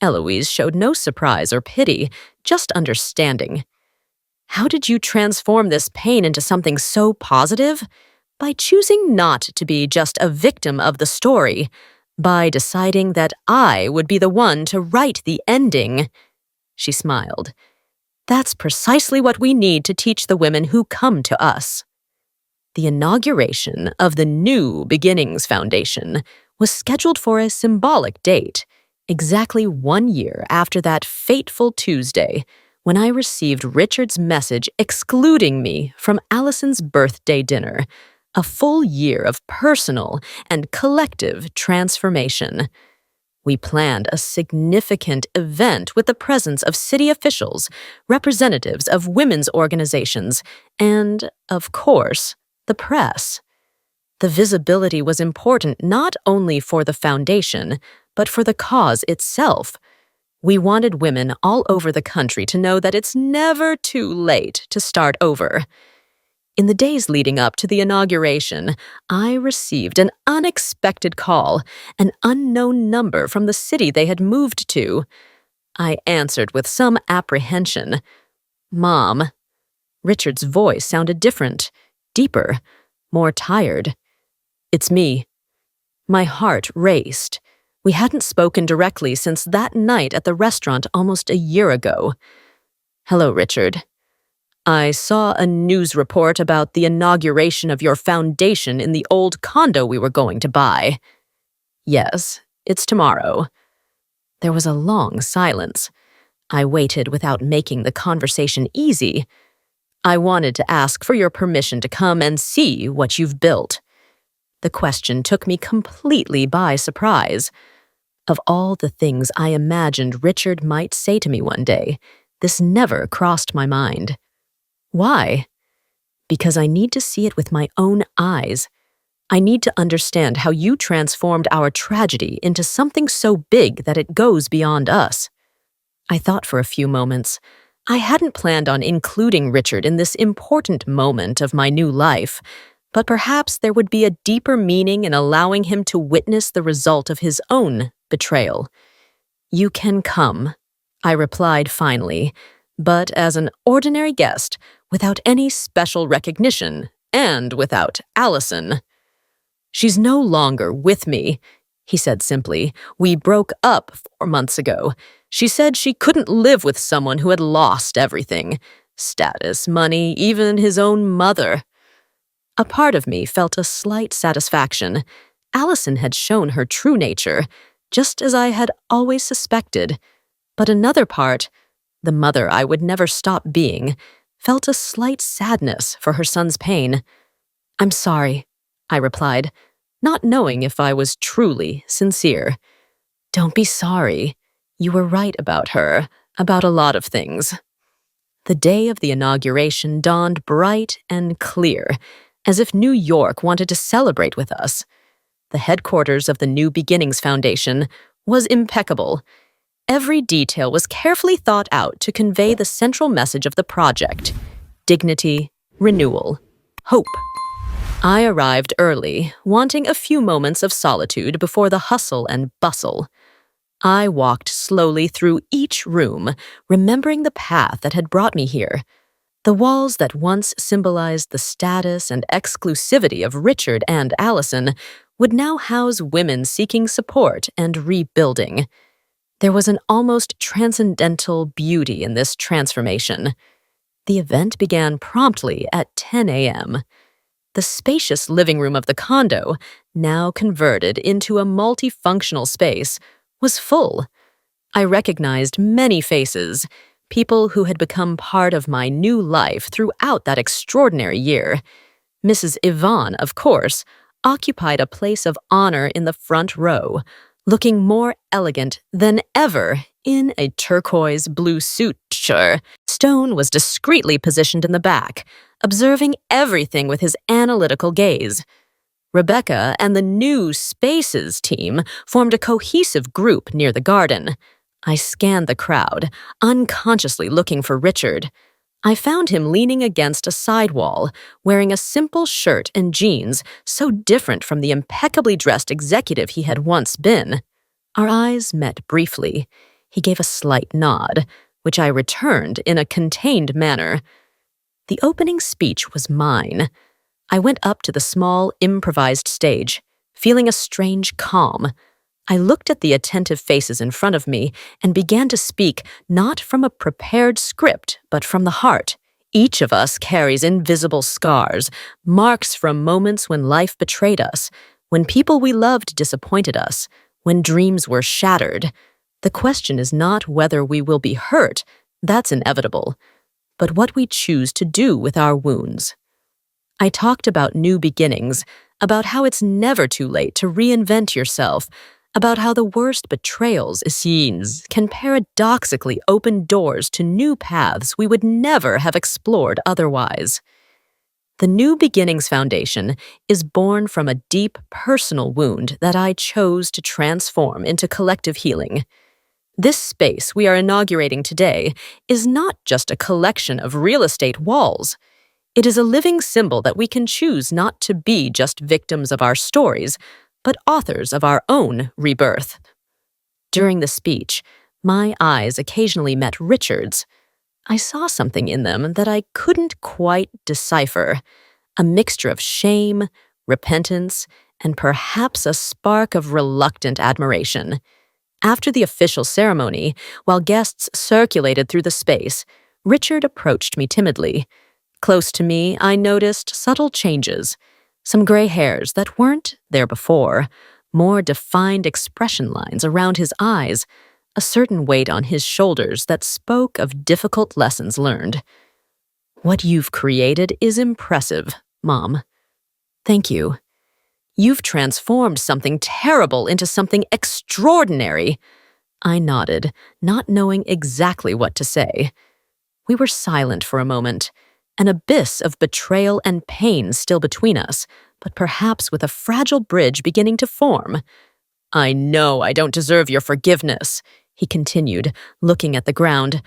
Eloise showed no surprise or pity, just understanding. "How did you transform this pain into something so positive?" "By choosing not to be just a victim of the story, by deciding that I would be the one to write the ending." She smiled. "That's precisely what we need to teach the women who come to us." The inauguration of the New Beginnings Foundation was scheduled for a symbolic date, exactly 1 year after that fateful Tuesday, when I received Richard's message excluding me from Allison's birthday dinner, a full year of personal and collective transformation. We planned a significant event with the presence of city officials, representatives of women's organizations, and, of course, the press. The visibility was important not only for the foundation, but for the cause itself. We wanted women all over the country to know that it's never too late to start over. In the days leading up to the inauguration, I received an unexpected call, an unknown number from the city they had moved to. I answered with some apprehension. "Mom." Richard's voice sounded different, deeper, more tired. "It's me." My heart raced. We hadn't spoken directly since that night at the restaurant almost a year ago. "Hello, Richard. I saw a news report about the inauguration of your foundation in the old condo we were going to buy." "Yes, it's tomorrow." There was a long silence. I waited without making the conversation easy. "I wanted to ask for your permission to come and see what you've built." The question took me completely by surprise. Of all the things I imagined Richard might say to me one day, this never crossed my mind. Why? Because I need to see it with my own eyes. I need to understand how you transformed our tragedy into something so big that it goes beyond us. I thought for a few moments. I hadn't planned on including Richard in this important moment of my new life, but perhaps there would be a deeper meaning in allowing him to witness the result of his own betrayal. "You can come," I replied finally, but as an ordinary guest, without any special recognition, and without Allison. "She's no longer with me," he said simply. "We broke up 4 months ago. She said she couldn't live with someone who had lost everything. Status, money, even his own mother." A part of me felt a slight satisfaction. Allison had shown her true nature, just as I had always suspected. But another part, the mother I would never stop being, felt a slight sadness for her son's pain. "I'm sorry," I replied, not knowing if I was truly sincere. "Don't be sorry. You were right about her, about a lot of things." The day of the inauguration dawned bright and clear, as if New York wanted to celebrate with us. The headquarters of the New Beginnings Foundation was impeccable. Every detail was carefully thought out to convey the central message of the project: dignity, renewal, hope. I arrived early, wanting a few moments of solitude before the hustle and bustle. I walked slowly through each room, remembering the path that had brought me here. The walls that once symbolized the status and exclusivity of Richard and Allison would now house women seeking support and rebuilding. There was an almost transcendental beauty in this transformation. The event began promptly at 10 a.m. The spacious living room of the condo, now converted into a multifunctional space, was full. I recognized many faces, people who had become part of my new life throughout that extraordinary year. Mrs. Yvonne, of course, occupied a place of honor in the front row, looking more elegant than ever in a turquoise blue suit. Stone was discreetly positioned in the back, observing everything with his analytical gaze. Rebecca and the new Spaces team formed a cohesive group near the garden. I scanned the crowd, unconsciously looking for Richard. I found him leaning against a side wall, wearing a simple shirt and jeans, so different from the impeccably dressed executive he had once been. Our eyes met briefly. He gave a slight nod, which I returned in a contained manner. The opening speech was mine. I went up to the small, improvised stage, feeling a strange calm. I looked at the attentive faces in front of me and began to speak not from a prepared script, but from the heart. Each of us carries invisible scars, marks from moments when life betrayed us, when people we loved disappointed us, when dreams were shattered. The question is not whether we will be hurt, that's inevitable, but what we choose to do with our wounds. I talked about new beginnings, about how it's never too late to reinvent yourself, about how the worst betrayals, scenes, can paradoxically open doors to new paths we would never have explored otherwise. The New Beginnings Foundation is born from a deep personal wound that I chose to transform into collective healing. This space we are inaugurating today is not just a collection of real estate walls. It is a living symbol that we can choose not to be just victims of our stories, but authors of our own rebirth. During the speech, my eyes occasionally met Richard's. I saw something in them that I couldn't quite decipher, a mixture of shame, repentance, and perhaps a spark of reluctant admiration. After the official ceremony, while guests circulated through the space, Richard approached me timidly. Close to me, I noticed subtle changes, some gray hairs that weren't there before, more defined expression lines around his eyes, a certain weight on his shoulders that spoke of difficult lessons learned. "What you've created is impressive, Mom." "Thank you. You've transformed something terrible into something extraordinary." I nodded, not knowing exactly what to say. We were silent for a moment, an abyss of betrayal and pain still between us, but perhaps with a fragile bridge beginning to form. "I know I don't deserve your forgiveness," he continued, looking at the ground.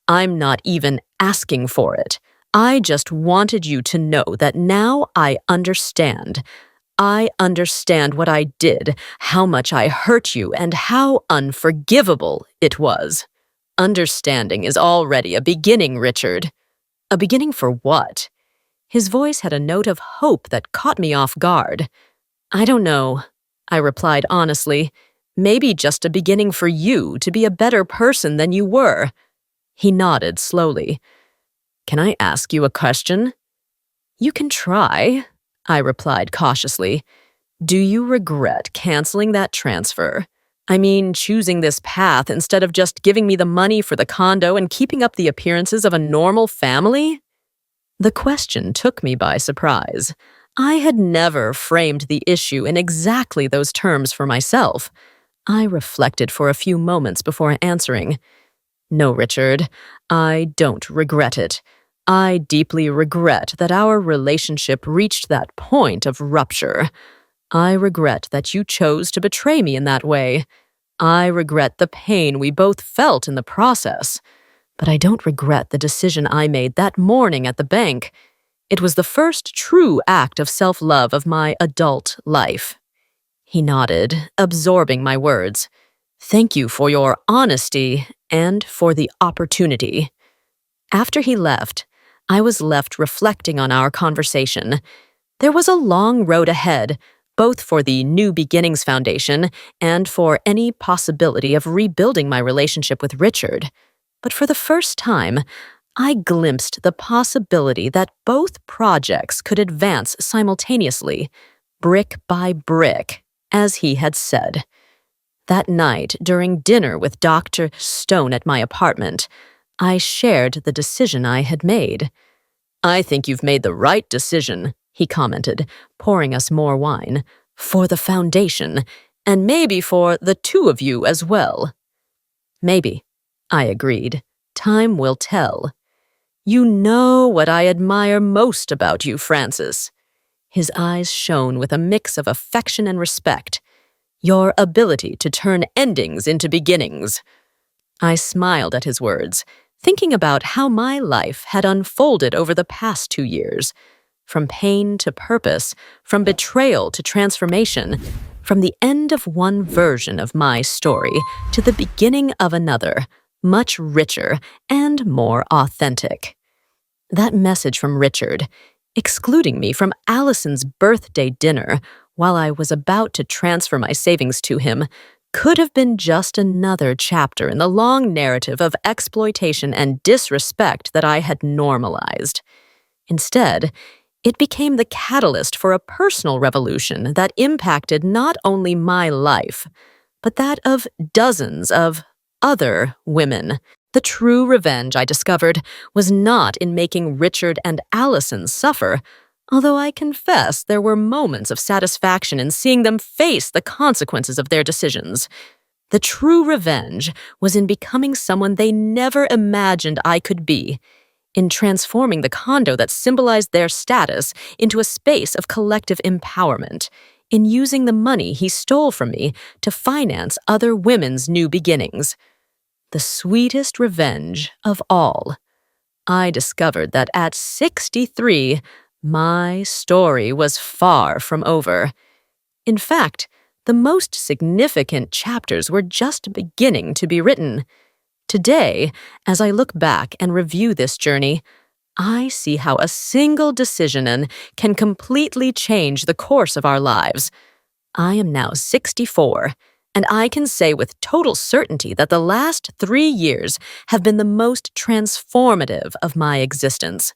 "I'm not even asking for it. I just wanted you to know that now I understand. I understand what I did, how much I hurt you, and how unforgivable it was. Understanding is already a beginning, Richard." "A beginning for what?" His voice had a note of hope that caught me off guard. "I don't know," I replied honestly. "Maybe just a beginning for you to be a better person than you were." He nodded slowly. "Can I ask you a question?" "You can try," I replied cautiously. "Do you regret canceling that transfer? I mean, choosing this path instead of just giving me the money for the condo and keeping up the appearances of a normal family?" The question took me by surprise. I had never framed the issue in exactly those terms for myself. I reflected for a few moments before answering. "No, Richard, I don't regret it. I deeply regret that our relationship reached that point of rupture. I regret that you chose to betray me in that way. I regret the pain we both felt in the process. But I don't regret the decision I made that morning at the bank. It was the first true act of self-love of my adult life." He nodded, absorbing my words. "Thank you for your honesty and for the opportunity." After he left, I was left reflecting on our conversation. There was a long road ahead, both for the New Beginnings Foundation and for any possibility of rebuilding my relationship with Richard. But for the first time, I glimpsed the possibility that both projects could advance simultaneously, brick by brick, as he had said. That night, during dinner with Dr. Stone at my apartment, I shared the decision I had made. "I think you've made the right decision," he commented, pouring us more wine, "for the foundation, and maybe for the two of you as well." "Maybe," I agreed. "Time will tell." "You know what I admire most about you, Francis." His eyes shone with a mix of affection and respect. "Your ability to turn endings into beginnings." I smiled at his words, thinking about how my life had unfolded over the past 2 years. From pain to purpose, from betrayal to transformation, from the end of one version of my story to the beginning of another, much richer and more authentic. That message from Richard, excluding me from Allison's birthday dinner while I was about to transfer my savings to him, could have been just another chapter in the long narrative of exploitation and disrespect that I had normalized. Instead, it became the catalyst for a personal revolution that impacted not only my life, but that of dozens of other women. The true revenge, I discovered, was not in making Richard and Allison suffer, Although I confess there were moments of satisfaction in seeing them face the consequences of their decisions. The true revenge was in becoming someone they never imagined I could be, in transforming the condo that symbolized their status into a space of collective empowerment, in using the money he stole from me to finance other women's new beginnings. The sweetest revenge of all. I discovered that at 63, my story was far from over. In fact, the most significant chapters were just beginning to be written. Today, as I look back and review this journey, I see how a single decision can completely change the course of our lives. I am now 64, and I can say with total certainty that the last 3 years have been the most transformative of my existence.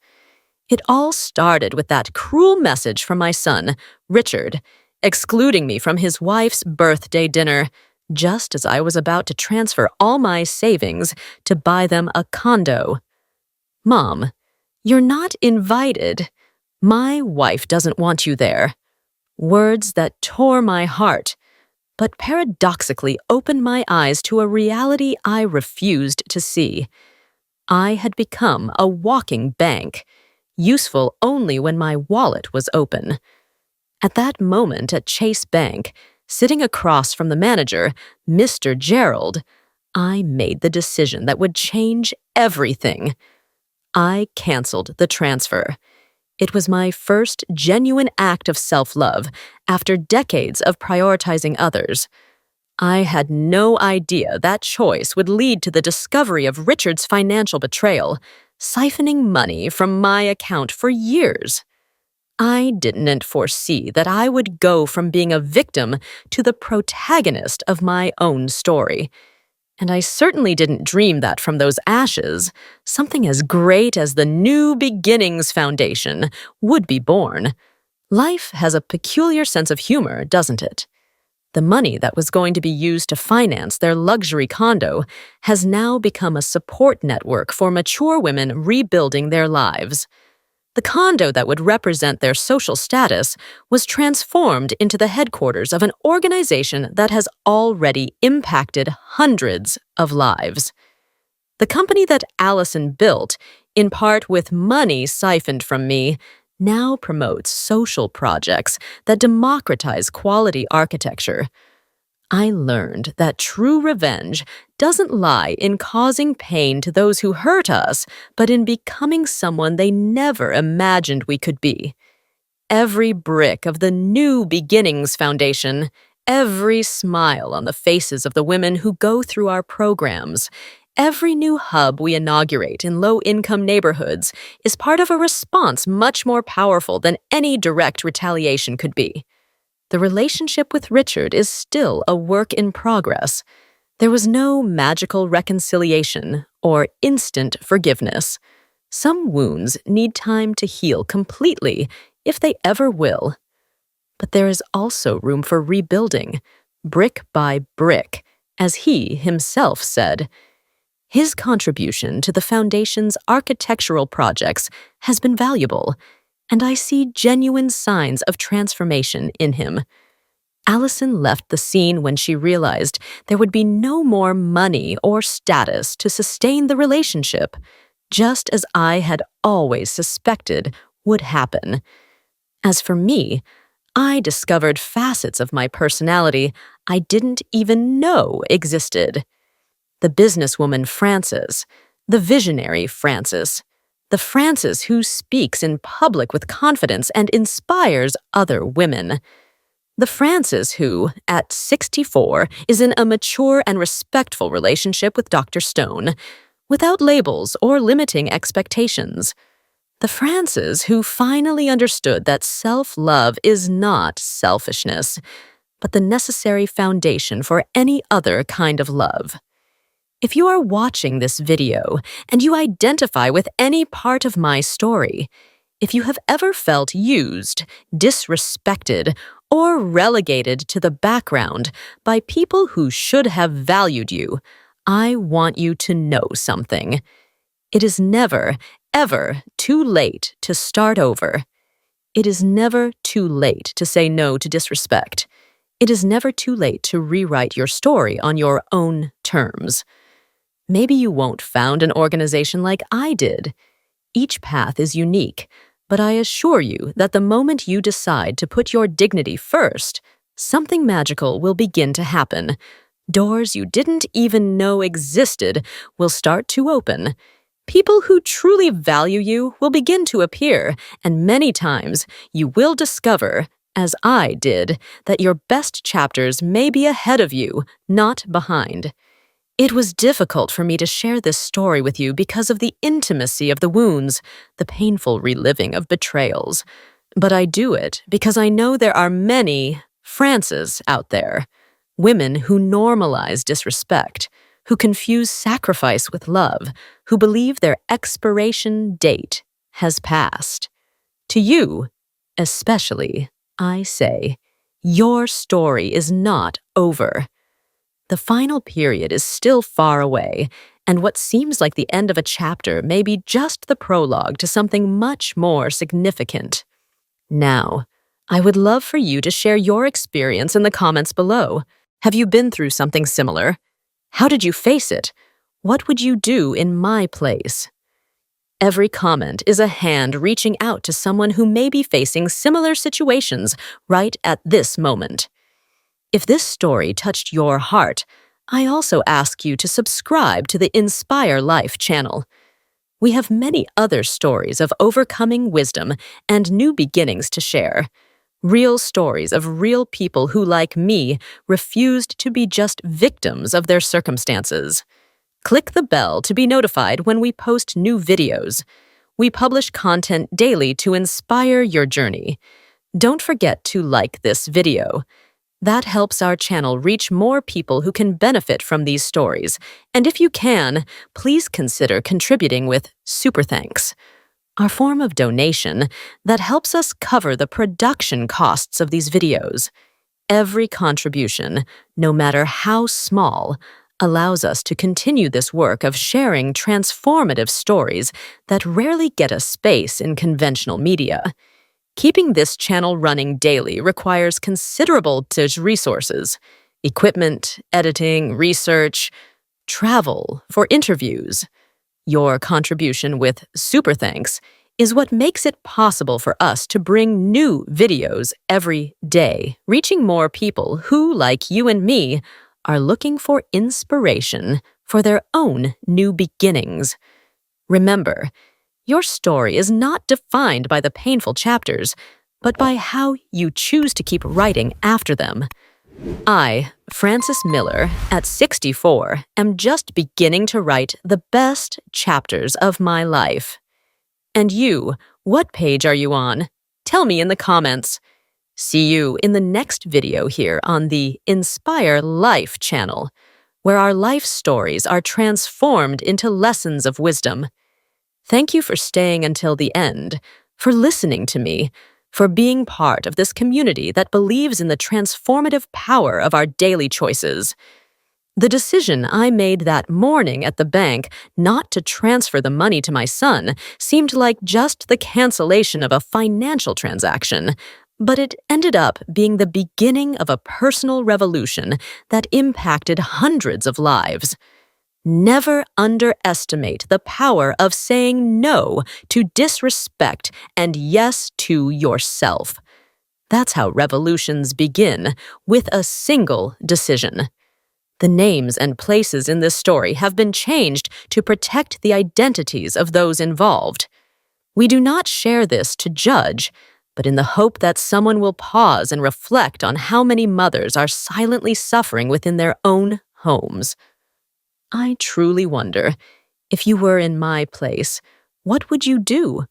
It all started with that cruel message from my son, Richard, excluding me from his wife's birthday dinner, just as I was about to transfer all my savings to buy them a condo. "Mom, you're not invited. My wife doesn't want you there." Words that tore my heart, but paradoxically opened my eyes to a reality I refused to see. I had become a walking bank, useful only when my wallet was open. At that moment at Chase Bank, sitting across from the manager, Mr. Gerald, I made the decision that would change everything. I canceled the transfer. It was my first genuine act of self-love after decades of prioritizing others. I had no idea that choice would lead to the discovery of Richard's financial betrayal, siphoning money from my account for years. I didn't foresee that I would go from being a victim to the protagonist of my own story. And I certainly didn't dream that from those ashes, something as great as the New Beginnings Foundation would be born. Life has a peculiar sense of humor, doesn't it? The money that was going to be used to finance their luxury condo has now become a support network for mature women rebuilding their lives. The condo that would represent their social status was transformed into the headquarters of an organization that has already impacted hundreds of lives. The company that Allison built, in part with money siphoned from me, now promotes social projects that democratize quality architecture. I learned that true revenge doesn't lie in causing pain to those who hurt us, but in becoming someone they never imagined we could be. Every brick of the New Beginnings Foundation, every smile on the faces of the women who go through our programs, every new hub we inaugurate in low-income neighborhoods is part of a response much more powerful than any direct retaliation could be. The relationship with Richard is still a work in progress. There was no magical reconciliation or instant forgiveness. Some wounds need time to heal completely, if they ever will. But there is also room for rebuilding, brick by brick, as he himself said. His contribution to the Foundation's architectural projects has been valuable, and I see genuine signs of transformation in him. Allison left the scene when she realized there would be no more money or status to sustain the relationship, just as I had always suspected would happen. As for me, I discovered facets of my personality I didn't even know existed. The businesswoman Frances, the visionary Frances, the Frances who speaks in public with confidence and inspires other women. The Frances who, at 64, is in a mature and respectful relationship with Dr. Stone, without labels or limiting expectations. The Frances who finally understood that self-love is not selfishness, but the necessary foundation for any other kind of love. If you are watching this video and you identify with any part of my story, if you have ever felt used, disrespected, or relegated to the background by people who should have valued you, I want you to know something. It is never, ever too late to start over. It is never too late to say no to disrespect. It is never too late to rewrite your story on your own terms. Maybe you won't found an organization like I did. Each path is unique, but I assure you that the moment you decide to put your dignity first, something magical will begin to happen. Doors you didn't even know existed will start to open. People who truly value you will begin to appear, and many times you will discover, as I did, that your best chapters may be ahead of you, not behind. It was difficult for me to share this story with you because of the intimacy of the wounds, the painful reliving of betrayals. But I do it because I know there are many Frances out there, women who normalize disrespect, who confuse sacrifice with love, who believe their expiration date has passed. To you, especially, I say, your story is not over. The final period is still far away, and what seems like the end of a chapter may be just the prologue to something much more significant. Now, I would love for you to share your experience in the comments below. Have you been through something similar? How did you face it? What would you do in my place? Every comment is a hand reaching out to someone who may be facing similar situations right at this moment. If this story touched your heart, I also ask you to subscribe to the Inspire Life channel. We have many other stories of overcoming wisdom and new beginnings to share. Real stories of real people who, like me, refused to be just victims of their circumstances. Click the bell to be notified when we post new videos. We publish content daily to inspire your journey. Don't forget to like this video. That helps our channel reach more people who can benefit from these stories. And if you can, please consider contributing with Super Thanks, our form of donation that helps us cover the production costs of these videos. Every contribution, no matter how small, allows us to continue this work of sharing transformative stories that rarely get a space in conventional media. Keeping this channel running daily requires considerable resources: equipment, editing, research, travel for interviews. Your contribution with Super Thanks is what makes it possible for us to bring new videos every day, reaching more people who, like you and me, are looking for inspiration for their own new beginnings. Remember, your story is not defined by the painful chapters, but by how you choose to keep writing after them. I, Frances Miller, at 64, am just beginning to write the best chapters of my life. And you, what page are you on? Tell me in the comments. See you in the next video here on the Inspire Life channel, where our life stories are transformed into lessons of wisdom. Thank you for staying until the end, for listening to me, for being part of this community that believes in the transformative power of our daily choices. The decision I made that morning at the bank not to transfer the money to my son seemed like just the cancellation of a financial transaction, but it ended up being the beginning of a personal revolution that impacted hundreds of lives. Never underestimate the power of saying no to disrespect and yes to yourself. That's how revolutions begin, with a single decision. The names and places in this story have been changed to protect the identities of those involved. We do not share this to judge, but in the hope that someone will pause and reflect on how many mothers are silently suffering within their own homes. I truly wonder, if you were in my place, what would you do?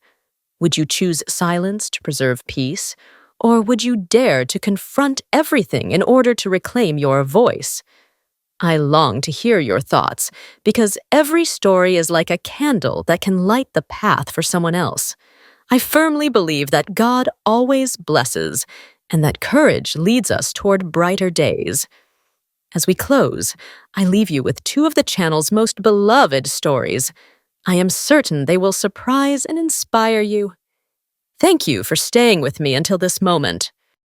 Would you choose silence to preserve peace, or would you dare to confront everything in order to reclaim your voice? I long to hear your thoughts, because every story is like a candle that can light the path for someone else. I firmly believe that God always blesses, and that courage leads us toward brighter days. As we close, I leave you with two of the channel's most beloved stories. I am certain they will surprise and inspire you. Thank you for staying with me until this moment.